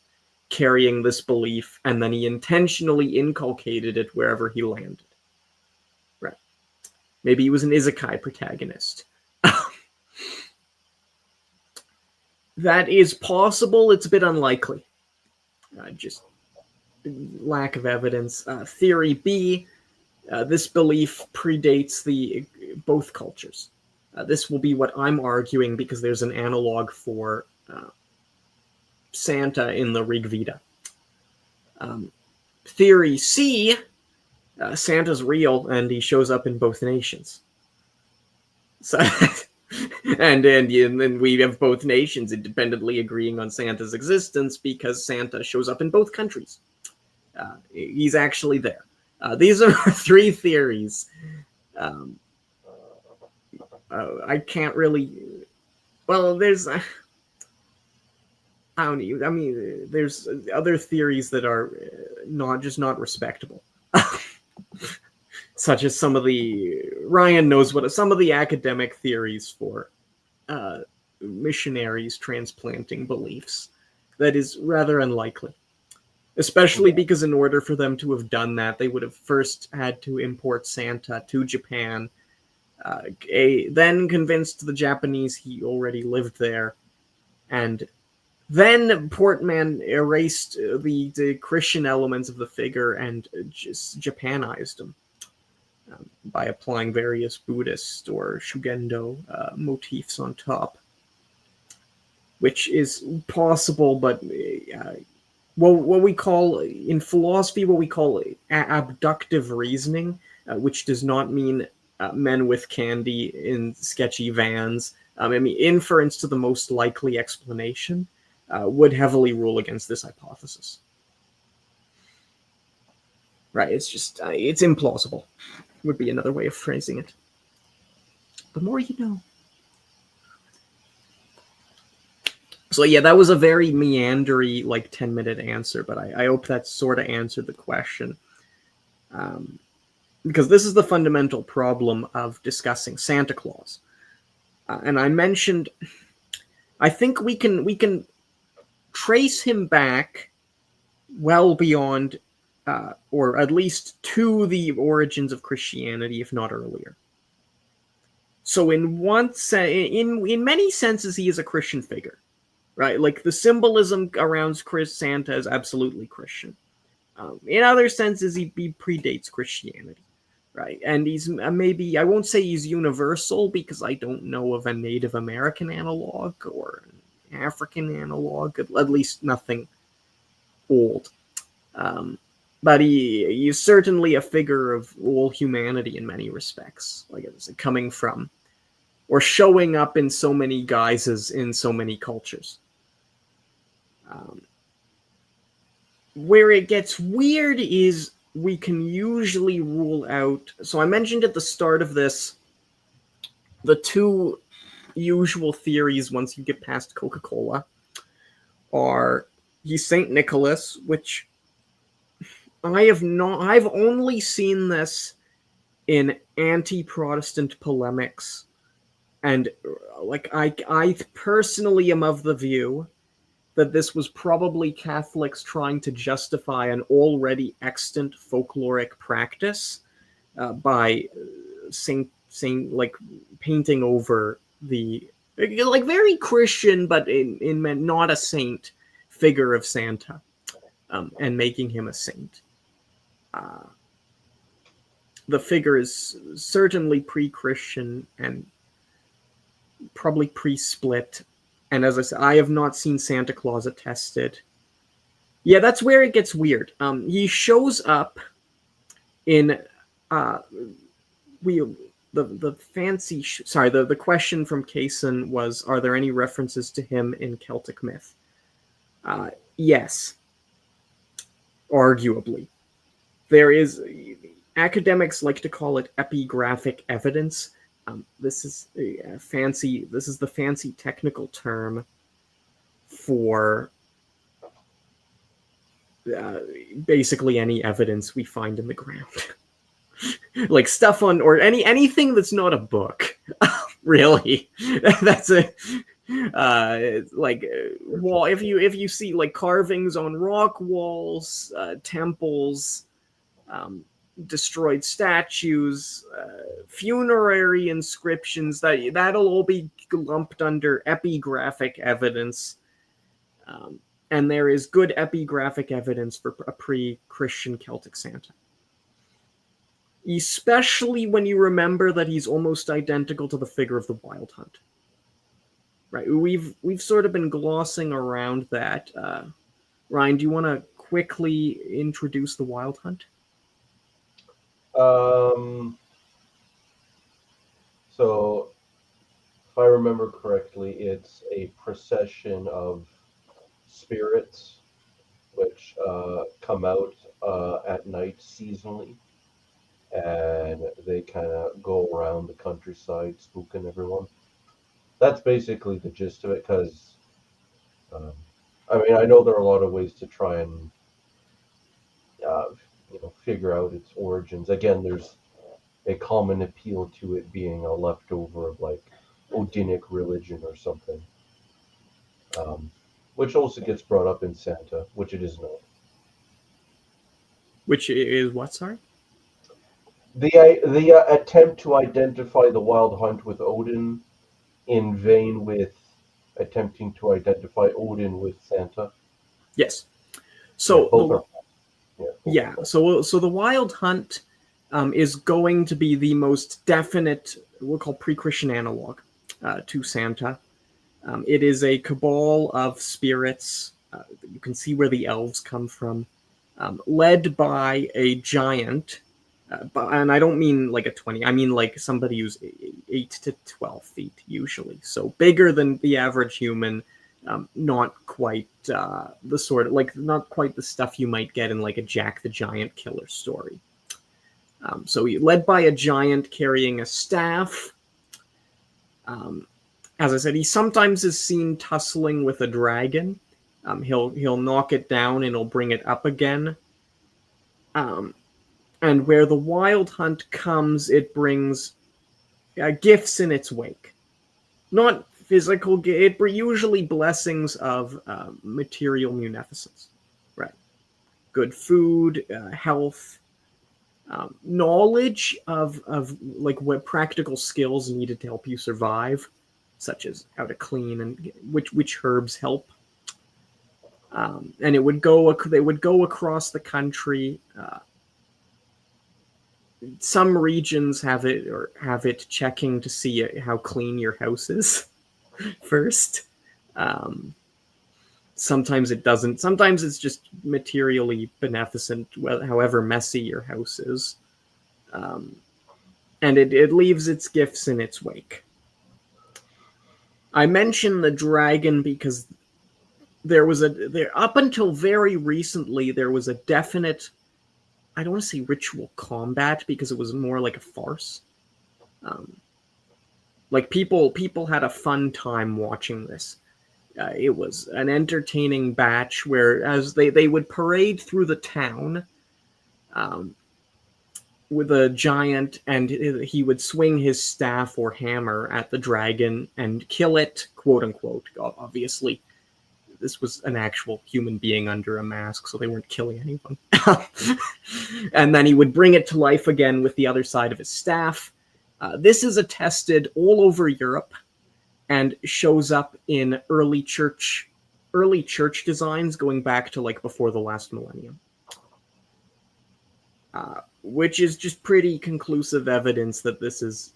carrying this belief, and then he intentionally inculcated it wherever he landed. Right. Maybe he was an isekai protagonist. That is possible. It's a bit unlikely. Just lack of evidence. Theory B, this belief predates both cultures. This will be what I'm arguing because there's an analog for Santa in the Rig Veda. Theory C, Santa's real and he shows up in both nations. So, and then we have both nations independently agreeing on Santa's existence because Santa shows up in both countries. He's actually there. These are 3 theories. I can't really... Well, there's... I don't know. I mean, there's other theories that are not respectable. Such as Ryan knows what some of the academic theories for missionaries transplanting beliefs. That is rather unlikely. Especially because in order for them to have done that, they would have first had to import Santa to Japan, then convinced the Japanese he already lived there, and then Portman erased the Christian elements of the figure and just Japanized them by applying various Buddhist or Shugendo motifs on top, which is possible, but what we call in philosophy, what we call abductive reasoning, which does not mean men with candy in sketchy vans. I mean, inference to the most likely explanation would heavily rule against this hypothesis. Right? It's just it's implausible. Would be another way of phrasing it. The more you know. So yeah, that was a very meandery, like 10-minute answer, but I hope that sort of answered the question. Because this is the fundamental problem of discussing Santa Claus. And I mentioned, I think we can trace him back well beyond, or at least to the origins of Christianity, if not earlier. So in many senses, he is a Christian figure. Right, like the symbolism around Santa is absolutely Christian. In other senses, he predates Christianity, right? And he's maybe, I won't say he's universal because I don't know of a Native American analog or an African analog, at least nothing old. But he's certainly a figure of all humanity in many respects, like it's coming from or showing up in so many guises in so many cultures. Where it gets weird is we can usually rule out. So I mentioned at the start of this, the two usual theories once you get past Coca-Cola are he's Saint Nicholas, which I've only seen this in anti-Protestant polemics, and like I personally am of the view that this was probably Catholics trying to justify an already extant folkloric practice by like painting over the like very Christian but in not a saint figure of Santa and making him a saint. The figure is certainly pre-Christian and probably pre-split. And as I said, I have not seen Santa Claus attested. Yeah, that's where it gets weird. He shows up in the question from Kaysen was, are there any references to him in Celtic myth? Yes, arguably. There is, academics like to call it epigraphic evidence. This is the fancy technical term for basically any evidence we find in the ground. Like stuff on, or anything that's not a book. Really. That's a wall. If you see like carvings on rock walls, temples, destroyed statues, funerary inscriptions, that'll all be lumped under epigraphic evidence. And there is good epigraphic evidence for a pre-Christian Celtic Santa. Especially when you remember that he's almost identical to the figure of the Wild Hunt. Right, we've sort of been glossing around that. Ryan, do you want to quickly introduce the Wild Hunt? So, if I remember correctly, it's a procession of spirits which come out at night seasonally, and they kind of go around the countryside spooking everyone. That's basically the gist of it, because I mean, I know there are a lot of ways to try and figure out its origins. Again, there's a common appeal to it being a leftover of like Odinic religion or something. which also gets brought up in Santa, which it is not. Which is what? Sorry. The attempt to identify the wild hunt with Odin in vain with attempting to identify Odin with Santa. Yes. Yeah, So both are. yeah. So the Wild Hunt is going to be the most definite, we'll call pre-Christian analog to Santa. It is a cabal of spirits. You can see where the elves come from, led by a giant. And I don't mean like a 20. I mean like somebody who's 8 to 12 feet usually. So bigger than the average human. Not quite the sort of like not quite the stuff you might get in like a Jack the Giant Killer story. So he led by a giant carrying a staff. As I said, he sometimes is seen tussling with a dragon. He'll knock it down and he'll bring it up again. And where the Wild Hunt comes, it brings gifts in its wake. Not physical, it usually blessings of material munificence. Right. Good food, health, knowledge of like what practical skills needed to help you survive, such as how to clean and which herbs help. And they would go across the country. Some regions have it checking to see how clean your house is first. Sometimes it doesn't. Sometimes it's just materially beneficent, however messy your house is. And it leaves its gifts in its wake. I mention the dragon because up until very recently, there was a definite, I don't want to say ritual combat because it was more like a farce. Like people had a fun time watching this. It was an entertaining batch where as they would parade through the town with a giant, and he would swing his staff or hammer at the dragon and kill it, quote unquote. Obviously, this was an actual human being under a mask, so they weren't killing anyone. And then he would bring it to life again with the other side of his staff. This is attested all over Europe and shows up in early church designs going back to like before the last millennium. Which is just pretty conclusive evidence that this is,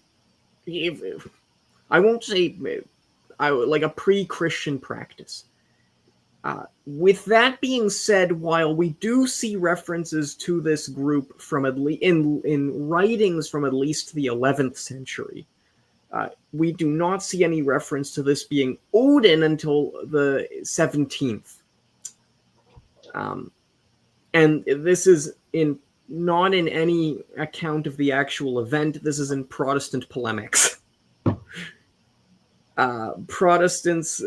I won't say like a pre-Christian practice. With that being said, while we do see references to this group from in writings from at least the 11th century, we do not see any reference to this being Odin until the 17th. And this is not in any account of the actual event. This is in Protestant polemics. Protestants,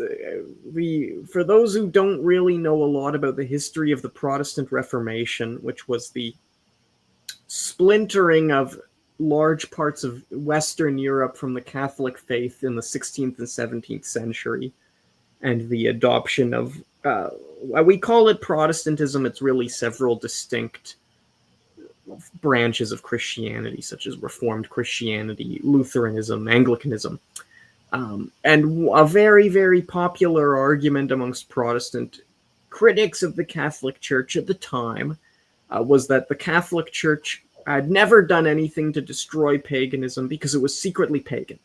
for those who don't really know a lot about the history of the Protestant Reformation, which was the splintering of large parts of Western Europe from the Catholic faith in the 16th and 17th century, and the adoption of, we call it Protestantism, it's really several distinct branches of Christianity, such as Reformed Christianity, Lutheranism, Anglicanism. And a very, very popular argument amongst Protestant critics of the Catholic Church at the time was that the Catholic Church had never done anything to destroy paganism because it was secretly pagan.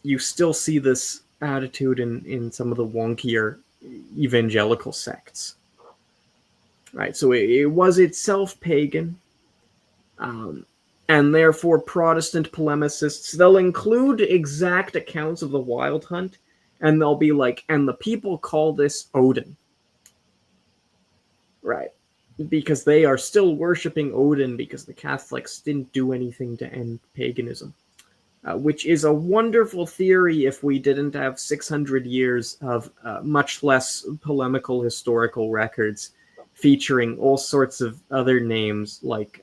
You still see this attitude in some of the wonkier evangelical sects. Right, so it was itself pagan. And therefore, Protestant polemicists, they'll include exact accounts of the Wild Hunt, and they'll be like, and the people call this Odin. Right. Because they are still worshipping Odin because the Catholics didn't do anything to end paganism. Which is a wonderful theory if we didn't have 600 years of much less polemical historical records featuring all sorts of other names like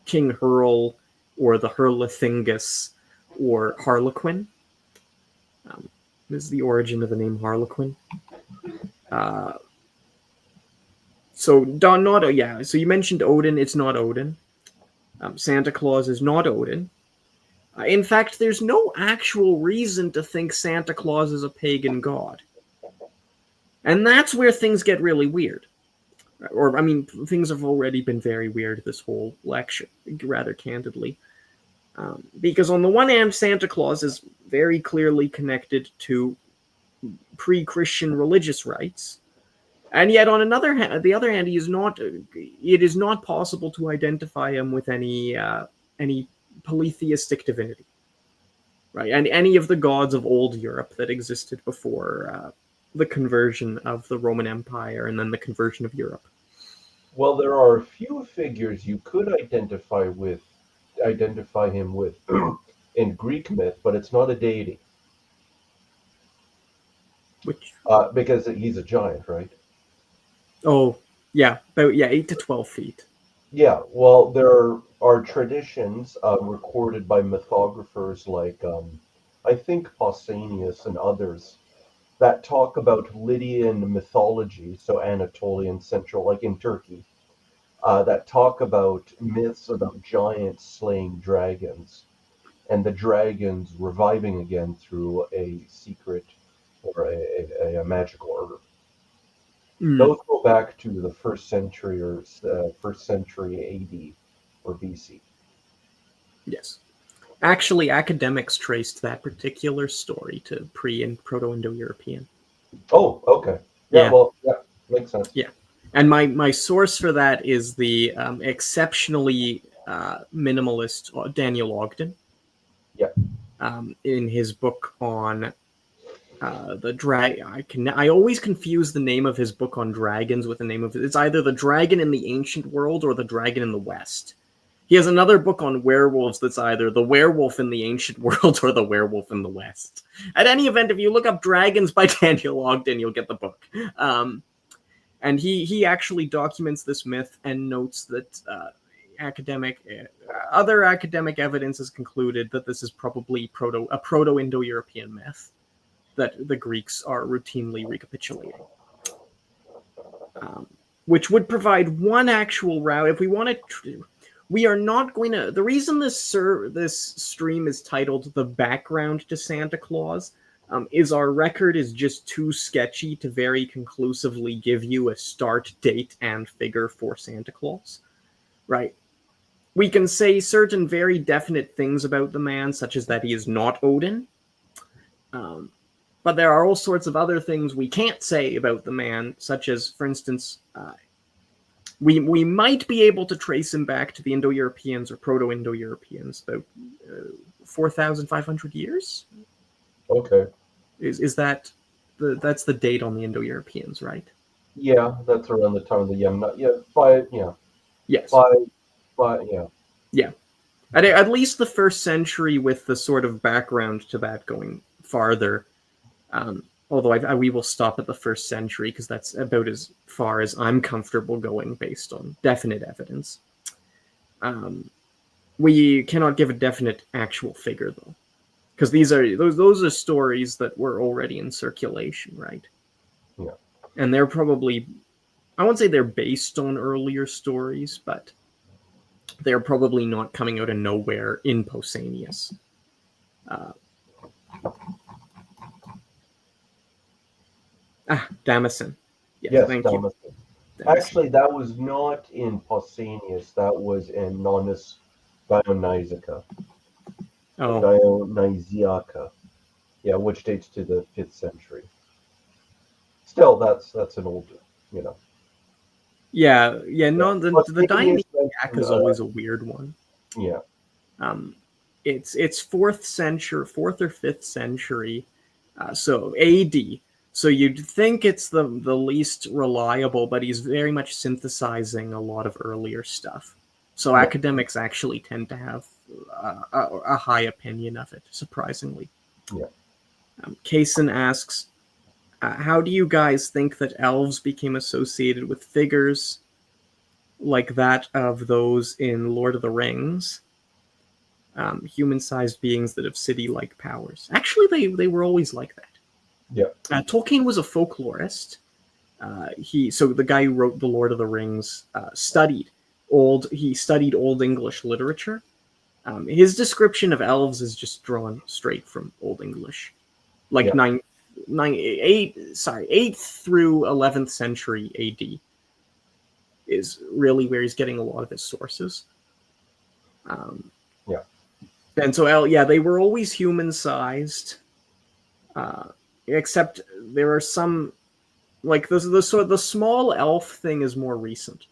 King Hurl, or the Herlithingus, or Harlequin. This is the origin of the name Harlequin. So you mentioned Odin. It's not Odin. Santa Claus is not Odin. In fact, there's no actual reason to think Santa Claus is a pagan god. And that's where things get really weird. Or, I mean, things have already been very weird this whole lecture, rather candidly. Because on the one hand, Santa Claus is very clearly connected to pre-Christian religious rites. And yet, on the other hand, he is not. It is not possible to identify him with any polytheistic divinity, right? And any of the gods of old Europe that existed before the conversion of the Roman Empire and then the conversion of Europe. Well, there are a few figures you could identify him with in Greek myth, but it's not a deity. Which? Because he's a giant, right? Oh, yeah, about 8 to 12 feet. Yeah, well, there are traditions recorded by mythographers like, I think, Pausanias and others that talk about Lydian mythology, so Anatolian Central, like in Turkey, that talk about myths about giants slaying dragons and the dragons reviving again through a secret or a magical herb. Those go back to the first century or first century AD or BC. Yes. Actually, academics traced that particular story to pre- and Proto-Indo-European. Oh, okay. Yeah, well, yeah, makes sense. Yeah. And my source for that is the exceptionally minimalist Daniel Ogden. Yeah. In his book on the I always confuse the name of his book on dragons with the name of it's either the dragon in the ancient world or the dragon in the West. He has another book on werewolves that's either the werewolf in the ancient world or the werewolf in the West. At any event, if you look up Dragons by Daniel Ogden, you'll get the book. And he actually documents this myth and notes that other academic evidence has concluded that this is probably a Proto-Indo-European myth that the Greeks are routinely recapitulating. Which would provide one actual route. If we want to, we are not going to. The reason this stream is titled "The Background to Santa Claus" is our record is just too sketchy to very conclusively give you a start date and figure for Santa Claus. Right. We can say certain very definite things about the man, such as that he is not Odin. But there are all sorts of other things we can't say about the man, such as, for instance, we might be able to trace him back to the Indo-Europeans or Proto-Indo-Europeans about 4,500 years. Okay. Is that that's the date on the Indo-Europeans, right? Yeah, that's around the time of the Yamna. Yeah, Yes. Yeah. Yeah. At least the first century, with the sort of background to that going farther. Although we will stop at the first century because that's about as far as I'm comfortable going based on definite evidence. We cannot give a definite actual figure though, because those are stories that were already in circulation, right? Yeah. And they're probably, I won't say they're based on earlier stories, but they're probably not coming out of nowhere in Pausanias. Damascene. Yes, thank Damascene. you. Actually, that was not in Pausanias. That was in Nonnus Dionysiaca. Oh. Dionysiaca. Yeah, which dates to the 5th century. Still, that's an old, Yeah. No, the Dionysiac is always a weird one. Yeah. It's 4th century, 4th or 5th century, so AD. So you'd think it's the least reliable, but he's very much synthesizing a lot of earlier stuff. So academics actually tend to have a high opinion of it, surprisingly. Yeah. Kaysen asks, how do you guys think that elves became associated with figures like that of those in Lord of the Rings? Human-sized beings that have city-like powers. Actually, they were always like that. Yeah. Tolkien was a folklorist. So the guy who wrote The Lord of the Rings studied Old English literature. His description of elves is just drawn straight from Old English, like Yeah. 8th through 11th century AD is really where he's getting a lot of his sources. Yeah. And so, yeah, they were always human-sized, except there are some, like the small elf thing is more recent,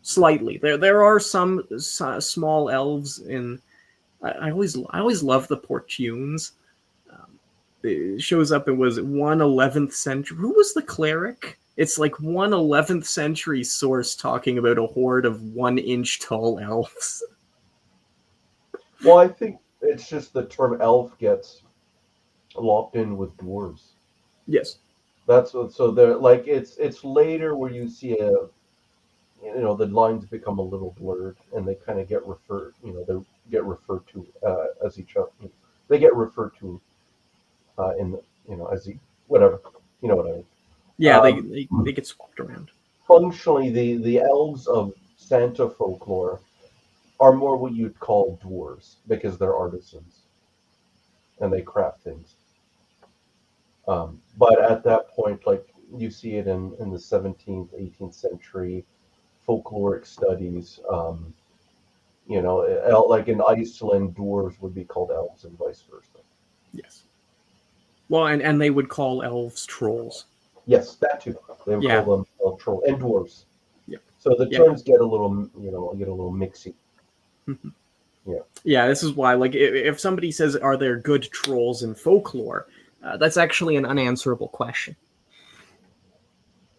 slightly. There are some small elves in. I always love the Portunes. It shows up. It was 1/11th century. Who was the cleric? It's like 1/11th century source talking about a horde of 1 inch tall elves. Well, I think it's just the term elf gets locked in with dwarves. Yes. That's what. So they're like it's later where you see the lines become a little blurred and they kind of get referred. They get referred to as each other. They get referred to in as whatever. You know what I mean. Yeah, they get swapped around. Functionally, the elves of Santa folklore are more what you'd call dwarves because they're artisans and they craft things. But at that point, like you see it in the 17th, 18th century folkloric studies, like in Iceland, dwarves would be called elves and vice versa. Yes. Well, and they would call elves trolls. Yes, that too. They would Yeah. call them troll and dwarves. Yeah. So the Yeah. terms get a little, mixy. Yeah. Yeah, this is why, like, if somebody says, "Are there good trolls in folklore?" That's actually an unanswerable question.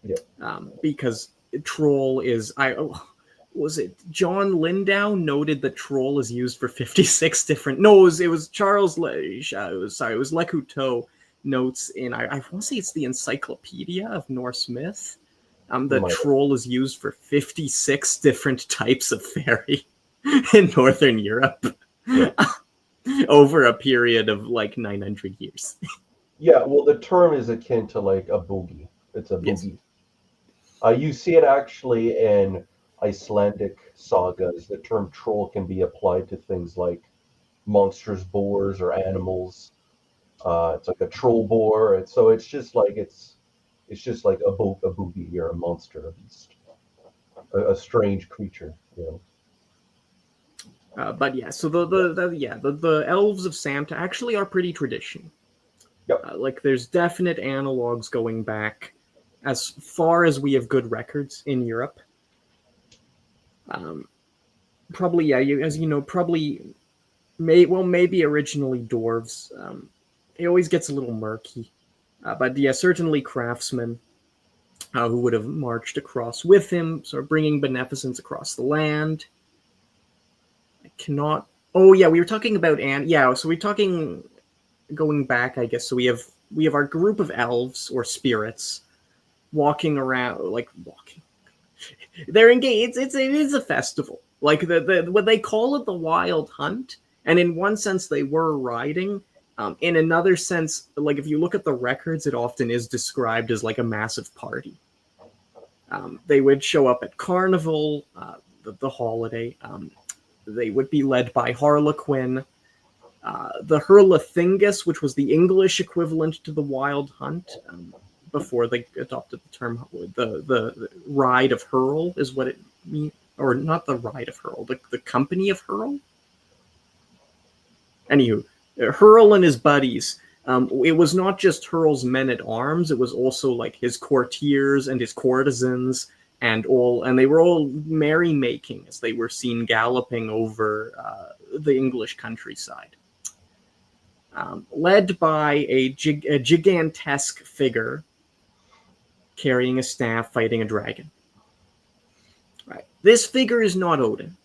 Yeah. Because troll is was it John Lindau noted that troll is used for 56 different. No, it was Charles. It was Le Couteau notes in I want to say it's the Encyclopedia of Norse Myth. That troll is used for 56 different types of fairy in Northern Europe. Yeah. Over a period of like 900 years. Yeah, well, the term is akin to like a boogie. It's a boogie. Yes. You see it actually in Icelandic sagas. The term troll can be applied to things like monstrous boars or animals. It's like a troll boar. So it's just like a boogie or a monster, a beast, a strange creature. But yeah, so the elves of Santa actually are pretty traditional. Yep. Like there's definite analogs going back as far as we have good records in Europe. Probably, yeah, as you know, probably maybe originally dwarves. It always gets a little murky, but yeah, certainly craftsmen who would have marched across with him, sort of bringing beneficence across the land. I cannot. Oh yeah, we were talking about so we're talking going back, I guess. So we have our group of elves or spirits walking around, like walking. They're engaged. It is a festival. Like what they call it, the Wild Hunt, and in one sense they were riding. In another sense, like if you look at the records, it often is described as like a massive party. They would show up at Carnival, the holiday. They would be led by Harlequin. The Hurlathingus, which was the English equivalent to the Wild Hunt, before they adopted the term, the Ride of Hurl is what it means, or not the Ride of Hurl, the Company of Hurl. Anywho, Hurl and his buddies. It was not just Hurl's men at arms; it was also like his courtiers and his courtesans, and they were all merrymaking as they were seen galloping over the English countryside. Led by a gigantesque figure carrying a staff, fighting a dragon. Right. This figure is not Odin.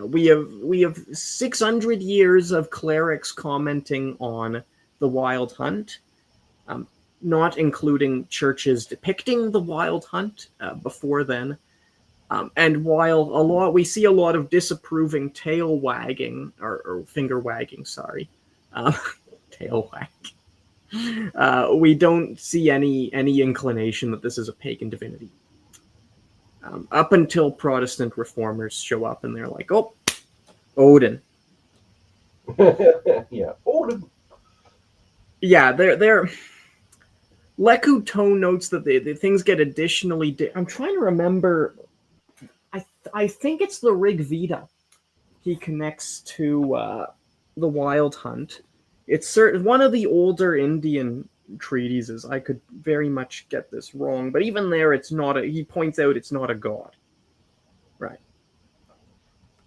We have 600 years of clerics commenting on the Wild Hunt, not including churches depicting the Wild Hunt before then. And while we see a lot of disapproving tail wagging or finger wagging, sorry, tail wag. We don't see any inclination that this is a pagan divinity. Up until Protestant reformers show up and they're like, oh, Odin. Yeah, Odin. Yeah, they're Leku notes that the things get additionally. I'm trying to remember. I think it's the Rig Veda. He connects to the Wild Hunt. It's one of the older Indian treatises. I could very much get this wrong, but even there, it's not a. He points out it's not a god, right?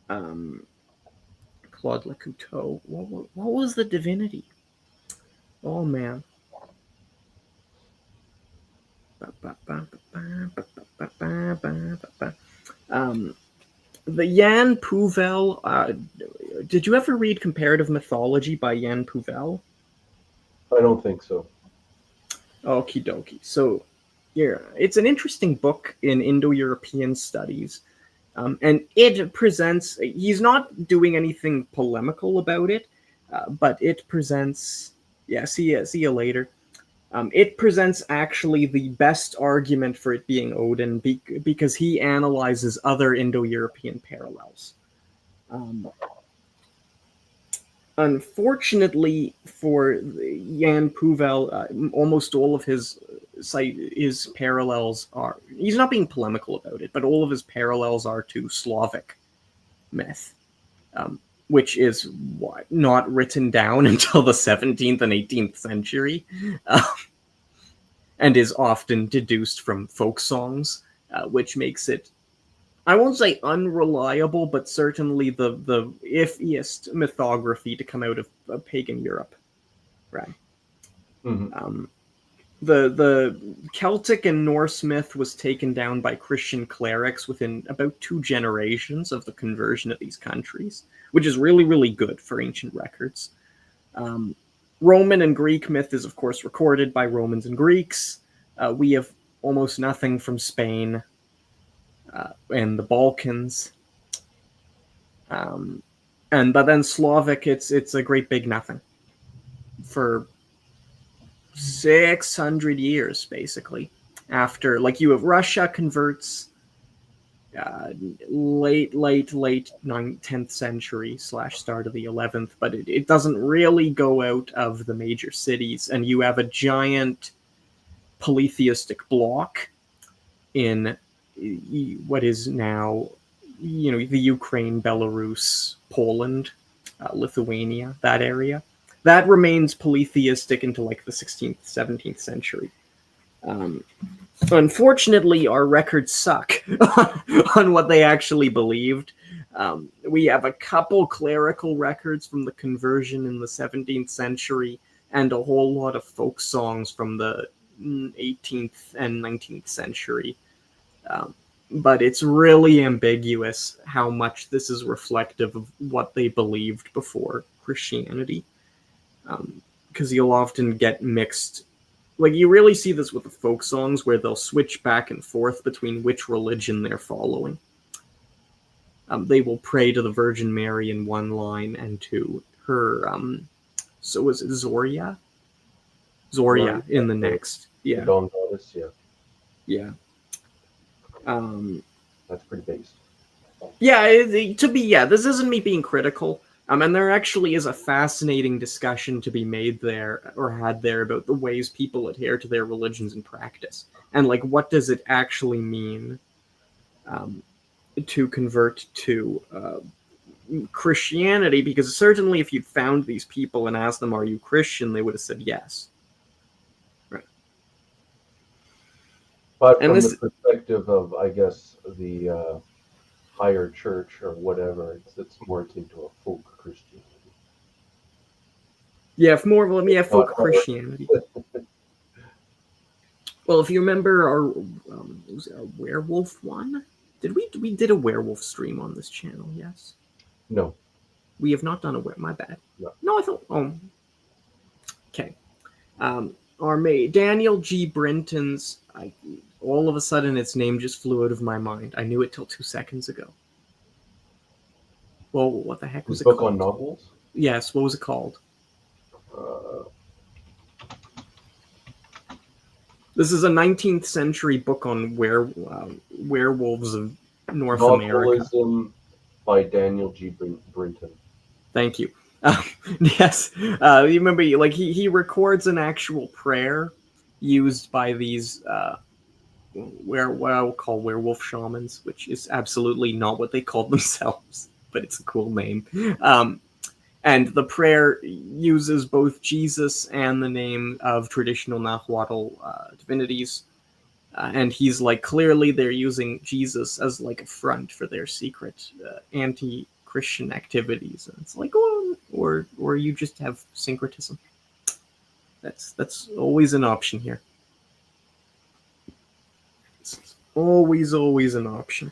Claude Lecouteux. What was the divinity? Oh man. The Jan Pouvel. Did you ever read Comparative Mythology by Jan Pouvel? I don't think so. Okie dokie. So, yeah, it's an interesting book in Indo-European studies. And it presents, he's not doing anything polemical about it, but it presents, yeah, see you later. It presents actually the best argument for it being Odin because he analyzes other Indo-European parallels. Unfortunately for Jan Pouvel, almost all of his parallels are, he's not being polemical about it, but all of his parallels are to Slavic myth, which is not written down until the 17th and 18th century, and is often deduced from folk songs, which makes it, I won't say unreliable, but certainly the iffiest mythography to come out of pagan Europe, right? Mm-hmm. The Celtic and Norse myth was taken down by Christian clerics within about 2 generations of the conversion of these countries, which is really, really good for ancient records. Roman and Greek myth is, of course, recorded by Romans and Greeks. We have almost nothing from Spain and the Balkans. But then Slavic, it's a great big nothing for 600 years, basically. After, like, you have Russia converts late 10th century / start of the 11th, but it doesn't really go out of the major cities, and you have a giant polytheistic block in what is now, the Ukraine, Belarus, Poland, Lithuania, that area. That remains polytheistic into like the 16th, 17th century. Unfortunately, our records suck on what they actually believed. We have a couple clerical records from the conversion in the 17th century and a whole lot of folk songs from the 18th and 19th century. But it's really ambiguous how much this is reflective of what they believed before Christianity. Because you'll often get mixed, like, you really see this with the folk songs where they'll switch back and forth between which religion they're following. They will pray to the Virgin Mary in one line and to her, so is it Zoria? Zoria in the next. Yeah. The dawn goddess, yeah. Yeah. That's pretty based. Yeah, this isn't me being critical. And there actually is a fascinating discussion to be made there, or had there, about the ways people adhere to their religions in practice. And, like, what does it actually mean to convert to Christianity? Because certainly if you'd found these people and asked them, are you Christian, they would have said yes. Right. But from the perspective of, I guess, the higher church or whatever, it's more akin to a folk Christianity. Yeah, folk Christianity. Well, if you remember was it our werewolf one? We did a werewolf stream on this channel? Yes. No. We have not done a my bad. No, I thought. Oh. Okay. Our mate Daniel G. Brinton's. All of a sudden, its name just flew out of my mind. I knew it till 2 seconds ago. Well, what the heck was it called? Book on novels? Yes. What was it called? This is a 19th century book on werewolves of North America. Nauticalism by Daniel G. Brinton. Thank you. Yes, you remember, like he records an actual prayer used by these what I will call werewolf shamans, which is absolutely not what they call themselves, but it's a cool name. And the prayer uses both Jesus and the name of traditional Nahuatl divinities. And he's like, clearly they're using Jesus as like a front for their secret anti-Christian activities. And it's like, oh, or you just have syncretism. That's always an option here. It's always an option.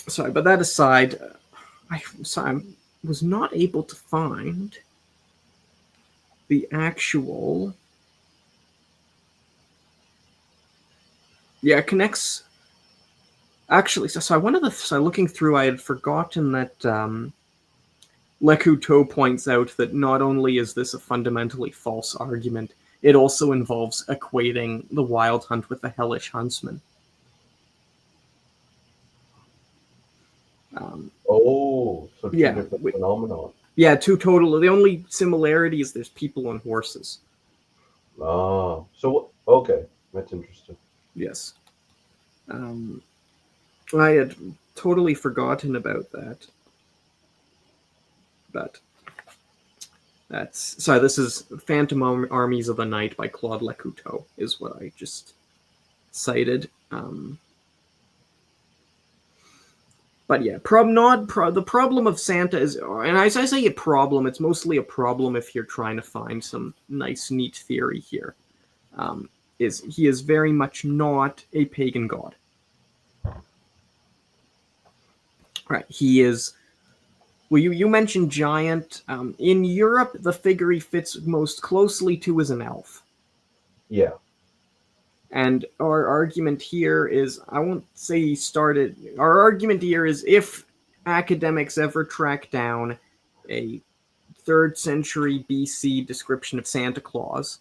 Sorry, but that aside, I was not able to find the actual. Yeah, it connects. Actually, so looking through, I had forgotten that Lecouteau points out that not only is this a fundamentally false argument, it also involves equating the wild hunt with the hellish huntsman. So two Yeah, different phenomenon. Yeah, two total. The only similarity is there's people on horses. Ah, so okay, that's interesting. Yes. I had totally forgotten about that. But that's sorry. This is Phantom Armies of the Night by Claude Lecouteau, is what I just cited. But yeah, the problem of Santa is, and as I say a problem, it's mostly a problem if you're trying to find some nice, neat theory here. Is he is very much not a pagan god. Right, he is. Well, you mentioned giant. In Europe, the figure he fits most closely to is an elf. Yeah. And our argument here is, I won't say he started. Our argument here is, if academics ever track down a 3rd century BC description of Santa Claus,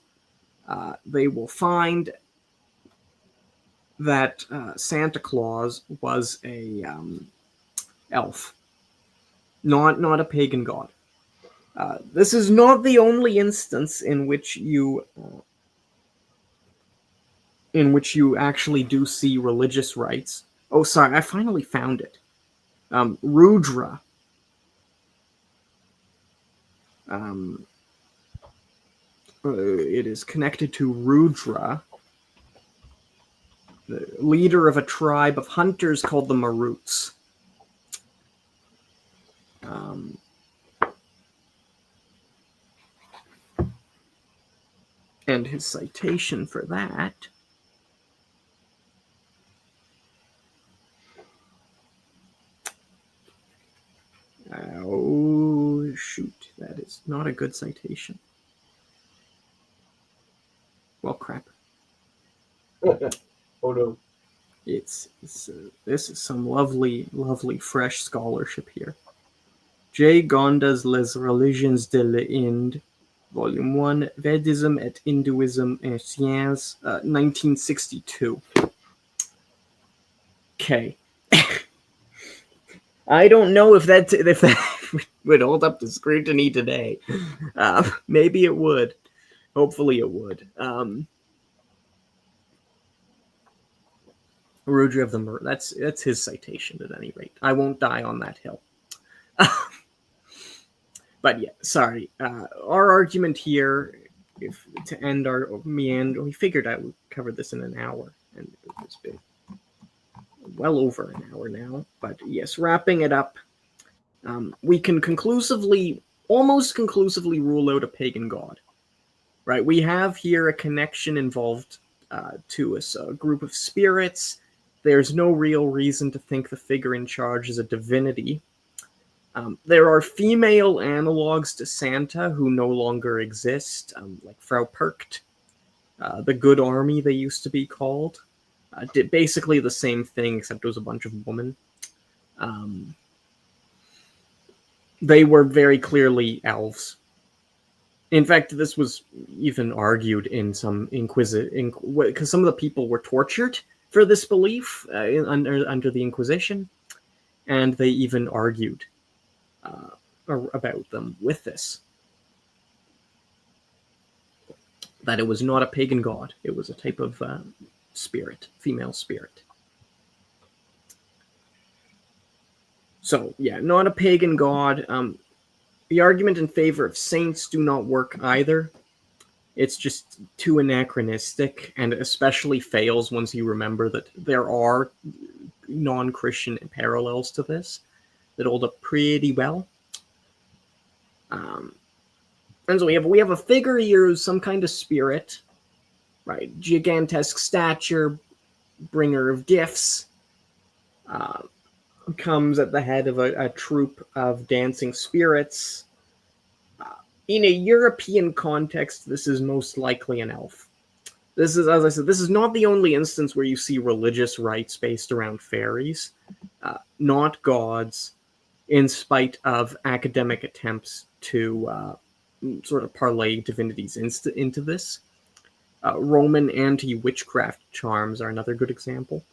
they will find that Santa Claus was a elf, not a pagan god. This is not the only instance in which you actually do see religious rites. Oh, sorry, I finally found it. Rudra. It is connected to Rudra, the leader of a tribe of hunters called the Maruts. And his citation for that oh shoot, that is not a good citation. Well, crap. Oh no. It's this is some lovely fresh scholarship here. J. Gonda's Les Religions de l'Inde, Volume 1, Vedism et Hinduism en Sciences, 1962. Okay. I don't know if that would hold up to scrutiny today. Maybe it would. Hopefully it would. Rudra of the Mer. That's his citation at any rate. I won't die on that hill. But yeah, sorry. Our argument here, to end our meander, we figured I would cover this in an hour, and it's been well over an hour now. But yes, wrapping it up, we can almost conclusively rule out a pagan god. Right? We have here a connection involved to a group of spirits. There's no real reason to think the figure in charge is a divinity. There are female analogs to Santa who no longer exist, like Frau Perkt, the Good Army they used to be called. Did basically the same thing, except it was a bunch of women. they were very clearly elves. In fact, this was even argued in some because some of the people were tortured for this belief under the Inquisition, and they even argued about them with this. That it was not a pagan god, it was a type of spirit, female spirit. So, yeah, not a pagan god. The argument in favor of saints do not work either. It's just too anachronistic, and especially fails once you remember that there are non-Christian parallels to this that hold up pretty well. And so we have a figure here who's some kind of spirit, right? Gigantesque stature, bringer of gifts, comes at the head of a troupe of dancing spirits. In a European context, this is most likely an elf. This is, as I said, this is not the only instance where you see religious rites based around fairies, not gods, in spite of academic attempts to sort of parlay divinities into this. Roman anti-witchcraft charms are another good example.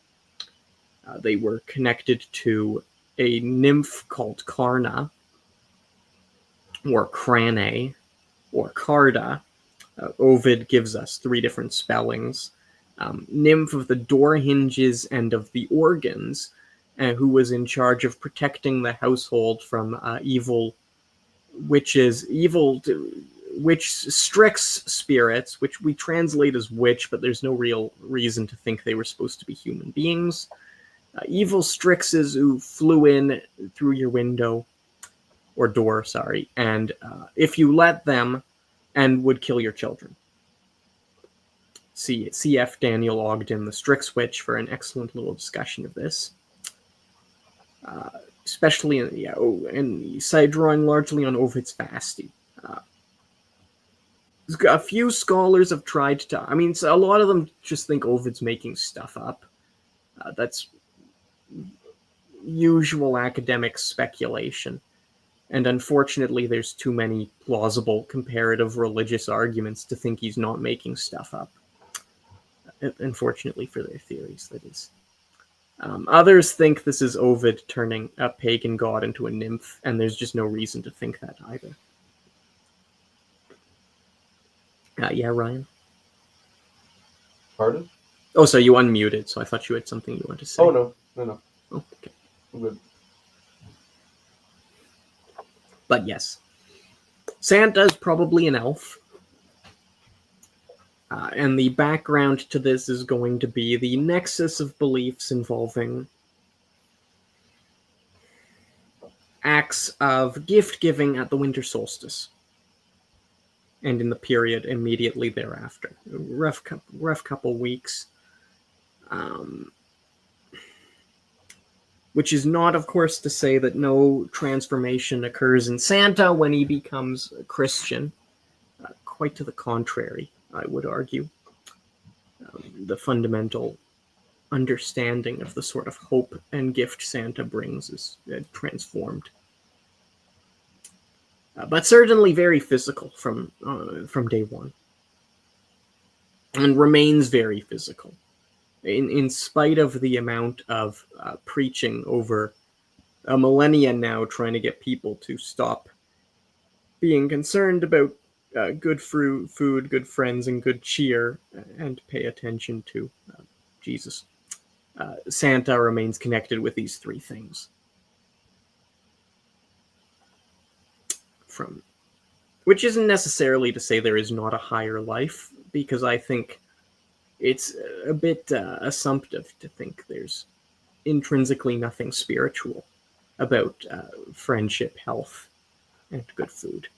They were connected to a nymph called Carna, or Crane, or Carda. Ovid gives us 3 different spellings. Nymph of the door hinges and of the organs, who was in charge of protecting the household from evil witches, witch Strix spirits, which we translate as witch, but there's no real reason to think they were supposed to be human beings. Evil Strixes who flew in through your window, or door, sorry, and if you let them, and would kill your children. See CF Daniel Ogden, the Strix Witch, for an excellent little discussion of this. Especially in side drawing largely on Ovid's Fasti. A few scholars have tried to, a lot of them just think Ovid's making stuff up. That's usual academic speculation. And unfortunately, there's too many plausible comparative religious arguments to think he's not making stuff up. Unfortunately for their theories, that is. Others think this is Ovid turning a pagan god into a nymph, and there's just no reason to think that either. Yeah, Ryan? Pardon? Oh, so you unmuted, so I thought you had something you wanted to say. Oh, no. Oh, okay. I'm good. But yes, Santa's probably an elf. And the background to this is going to be the nexus of beliefs involving acts of gift-giving at the winter solstice and in the period immediately thereafter. Rough couple weeks. Which is not, of course, to say that no transformation occurs in Santa when he becomes a Christian. Quite to the contrary, I would argue. The fundamental understanding of the sort of hope and gift Santa brings is transformed. But certainly very physical from day one. And remains very physical. In spite of the amount of preaching over a millennia now, trying to get people to stop being concerned about good food, good friends, and good cheer, and pay attention to Jesus. Santa remains connected with these 3 things. Which isn't necessarily to say there is not a higher life, because I think it's a bit assumptive to think there's intrinsically nothing spiritual about friendship, health, and good food.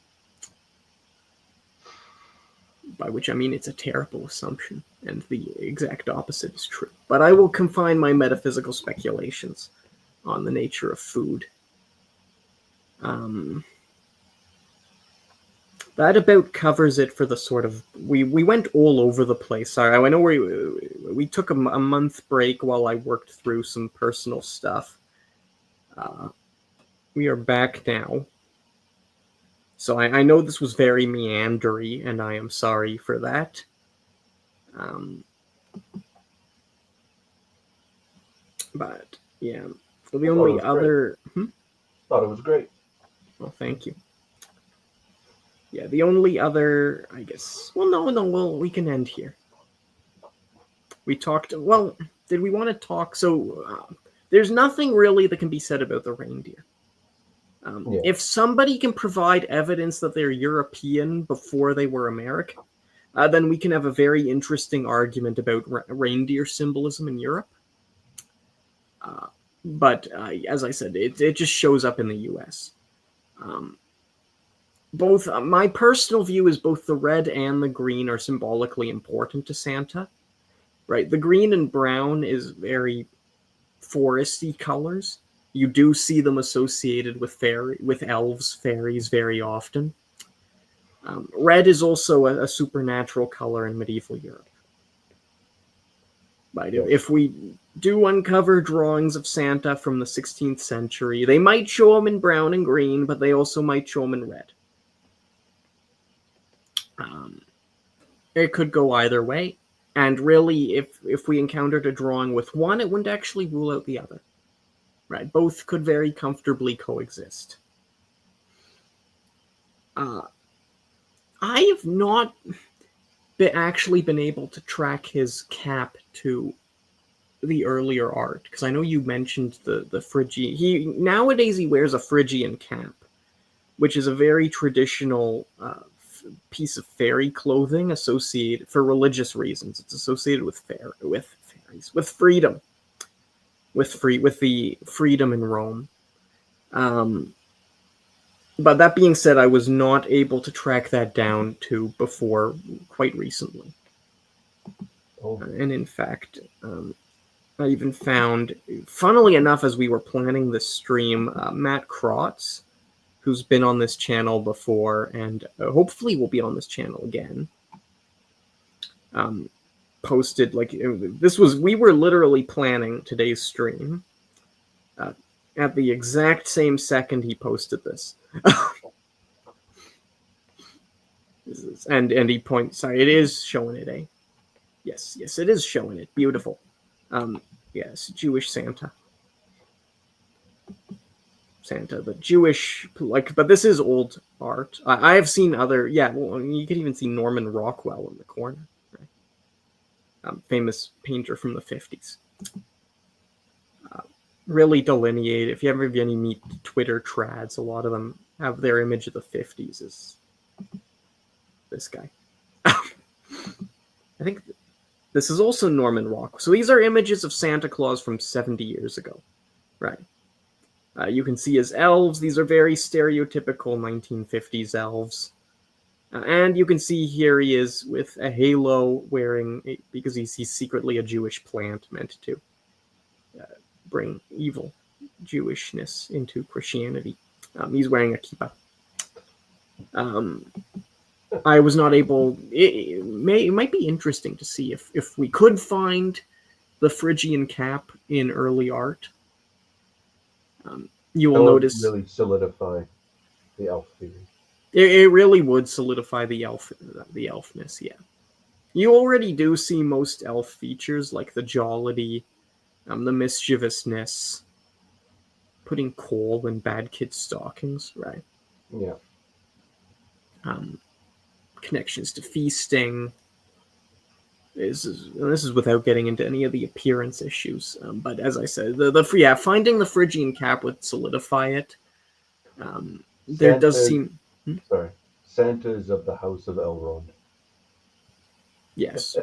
By which I mean it's a terrible assumption, and the exact opposite is true. But I will confine my metaphysical speculations on the nature of food. That about covers it for the sort of... We went all over the place. Sorry, I know we took a month break while I worked through some personal stuff. We are back now. So I know this was very meandery, and I am sorry for that. But yeah, so the only other... Thought it was great. Well, thank you. Yeah, the only other, I guess... Well, no, we can end here. We talked... Well, did we want to talk... So, there's nothing really that can be said about the reindeer. If somebody can provide evidence that they're European before they were American, then we can have a very interesting argument about reindeer symbolism in Europe. But as I said, it just shows up in the U.S. Both my personal view is both the red and the green are symbolically important to Santa. Right, the green and brown is very foresty colors. You do see them associated with elves, fairies very often. Red is also a supernatural color in medieval Europe. Right. If we do uncover drawings of Santa from the 16th century, they might show him in brown and green, but they also might show him in red. It could go either way. And really, if we encountered a drawing with one, it wouldn't actually rule out the other. Right, both could very comfortably coexist. I have not actually been able to track his cap to the earlier art, because I know you mentioned the Phrygian. Nowadays he wears a Phrygian cap, which is a very traditional piece of fairy clothing associated for religious reasons. It's associated with fairies, with freedom. With the freedom in Rome. But that being said, I was not able to track that down to before quite recently. And in fact, I even found, funnily enough, as we were planning this stream, Matt Krotz, who's been on this channel before and hopefully will be on this channel again, posted, like, we were literally planning today's stream at the exact same second he posted this. and he points, sorry, it is showing it, eh? Yes, it is showing it. Beautiful. Yes, Jewish Santa. The Jewish, but this is old art. I have seen other, well, you can even see Norman Rockwell in the corner. Famous painter from the 50s. Really delineate. If you ever get any meet Twitter trads, a lot of them have their image of the 50s as this guy. I think this is also Norman Rockwell. So these are images of Santa Claus from 70 years ago. Right. You can see his elves. These are very stereotypical 1950s elves. And you can see here he is with a halo because he's secretly a Jewish plant meant to bring evil Jewishness into Christianity. He's wearing a kippah. I was not able... It might be interesting to see if we could find the Phrygian cap in early art. You will notice... really solidify the elf theory. It really would solidify the elfness, yeah. You already do see most elf features, like the jollity, the mischievousness, putting coal in bad kids' stockings, right? Yeah. Connections to feasting. This is without getting into any of the appearance issues. But as I said, finding the Phrygian cap would solidify it. There does seem... Sorry. Santa is of the House of Elrond. Yes.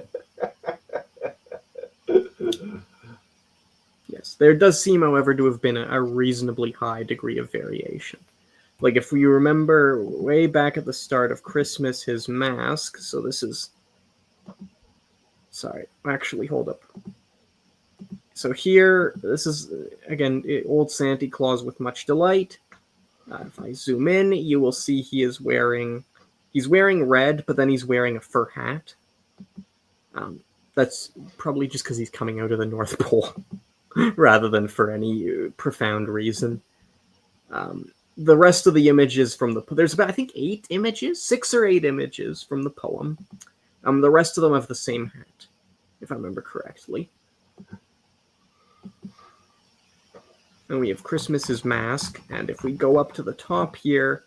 Yes. There does seem, however, to have been a reasonably high degree of variation. Like, if you remember way back at the start of Christmas, his mask, so this is... Sorry, actually, hold up. So here, this is, again, old Santa Claus with much delight. If I zoom in, you will see he's wearing red, but then he's wearing a fur hat. That's probably just because he's coming out of the North Pole, rather than for any profound reason. the rest of the images from there's about, I think, 8 images, 6 or 8 images from the poem. The rest of them have the same hat, if I remember correctly. And we have Christmas's mask, and if we go up to the top here,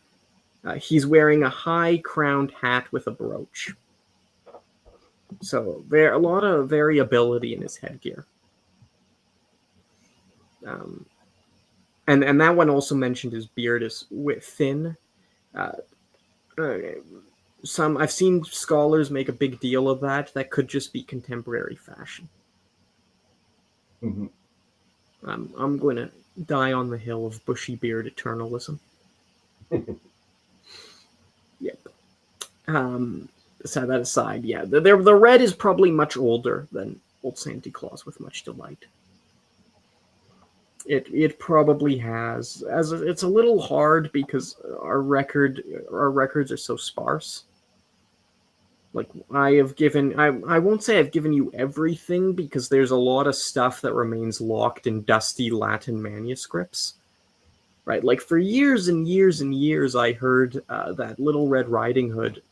he's wearing a high-crowned hat with a brooch. So there a lot of variability in his headgear. And that one also mentioned his beard is thin. I've seen scholars make a big deal of that. That could just be contemporary fashion. Mm-hmm. I'm going to die on the hill of bushy beard eternalism. Yep. So that aside, yeah, the red is probably much older than old Santeclaus with much delight. It probably has, it's a little hard because our records are so sparse. Like I won't say I've given you everything because there's a lot of stuff that remains locked in dusty Latin manuscripts. Right, like for years and years and years, I heard that Little Red Riding Hood.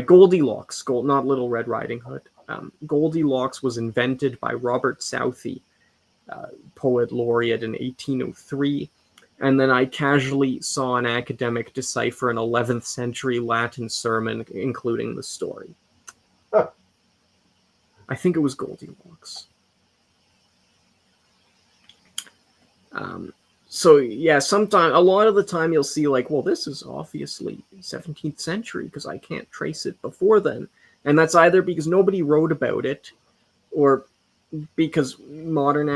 Goldilocks. Not Little Red Riding Hood. Goldilocks was invented by Robert Southey, poet laureate in 1803, and then I casually saw an academic decipher an 11th century Latin sermon, including the story. Huh. I think it was Goldilocks. So yeah, a lot of the time you'll see like, well, this is obviously 17th century because I can't trace it before then. And that's either because nobody wrote about it or because modern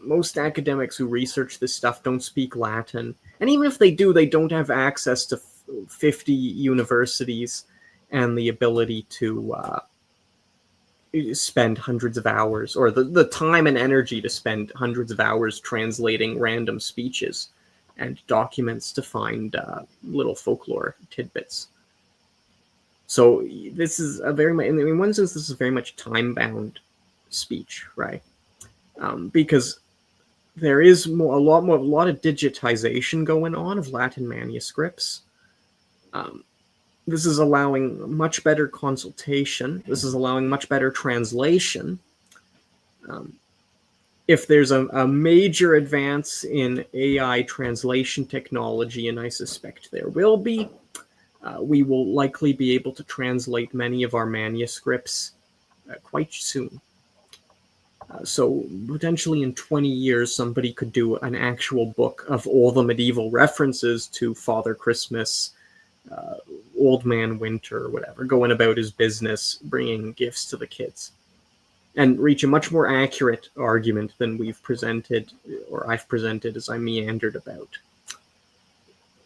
most academics who research this stuff don't speak Latin. And even if they do, they don't have access to 50 universities and the ability to spend hundreds of hours, or the time and energy to spend hundreds of hours translating random speeches and documents to find little folklore tidbits. So this is in one sense, this is very much time-bound speech, right? Because there is a lot of digitization going on of Latin manuscripts. This is allowing much better consultation. This is allowing much better translation. If there's a major advance in AI translation technology, and I suspect there will be, we will likely be able to translate many of our manuscripts quite soon. So potentially in 20 years, somebody could do an actual book of all the medieval references to Father Christmas, Old Man Winter, or whatever, going about his business, bringing gifts to the kids, and reach a much more accurate argument than we've presented, or I've presented as I meandered about.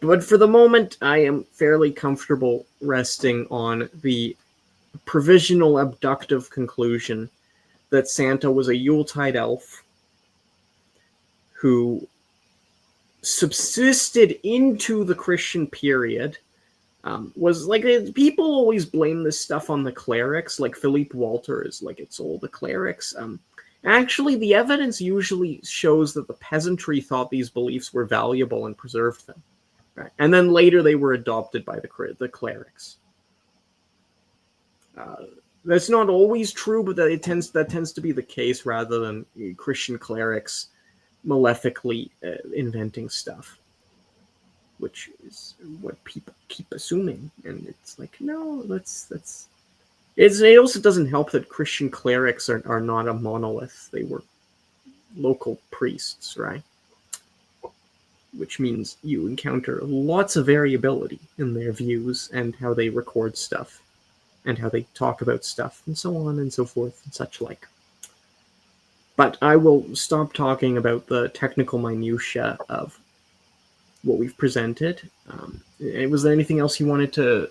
But for the moment, I am fairly comfortable resting on the provisional abductive conclusion that Santa was a Yuletide elf who subsisted into the Christian period. Was like, people always blame this stuff on the clerics, like Philippe Walter is like, it's all the clerics. Actually, the evidence usually shows that the peasantry thought these beliefs were valuable and preserved them. Right? And then later they were adopted by the clerics. That's not always true, but that tends to be the case rather than Christian clerics malefically inventing stuff, which is what people keep assuming. And it's like, no, it also doesn't help that Christian clerics are not a monolith. They were local priests, right? Which means you encounter lots of variability in their views and how they record stuff and how they talk about stuff and so on and so forth and such like. But I will stop talking about the technical minutiae of what we've presented. Was there anything else you wanted to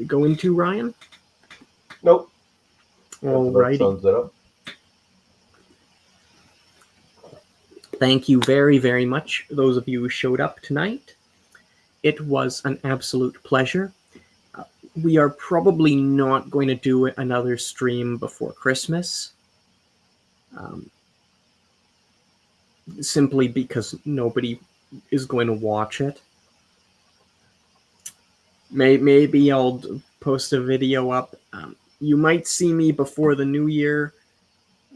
go into, Ryan? Nope. Alrighty. That sums it up. Thank you very, very much, those of you who showed up tonight. It was an absolute pleasure. We are probably not going to do another stream before Christmas. Simply because nobody is going to watch it. Maybe I'll post a video up. You might see me before the new year.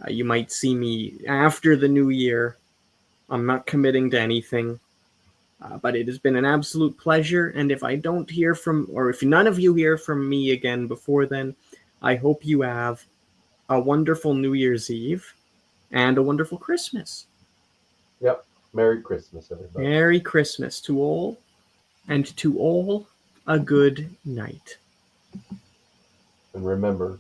You might see me after the new year. I'm not committing to anything. But it has been an absolute pleasure. And if I don't hear from, or if none of you hear from me again before then, I hope you have a wonderful New Year's Eve and a wonderful Christmas. Yep. Merry Christmas, everybody. Merry Christmas to all, and to all a good night. And remember,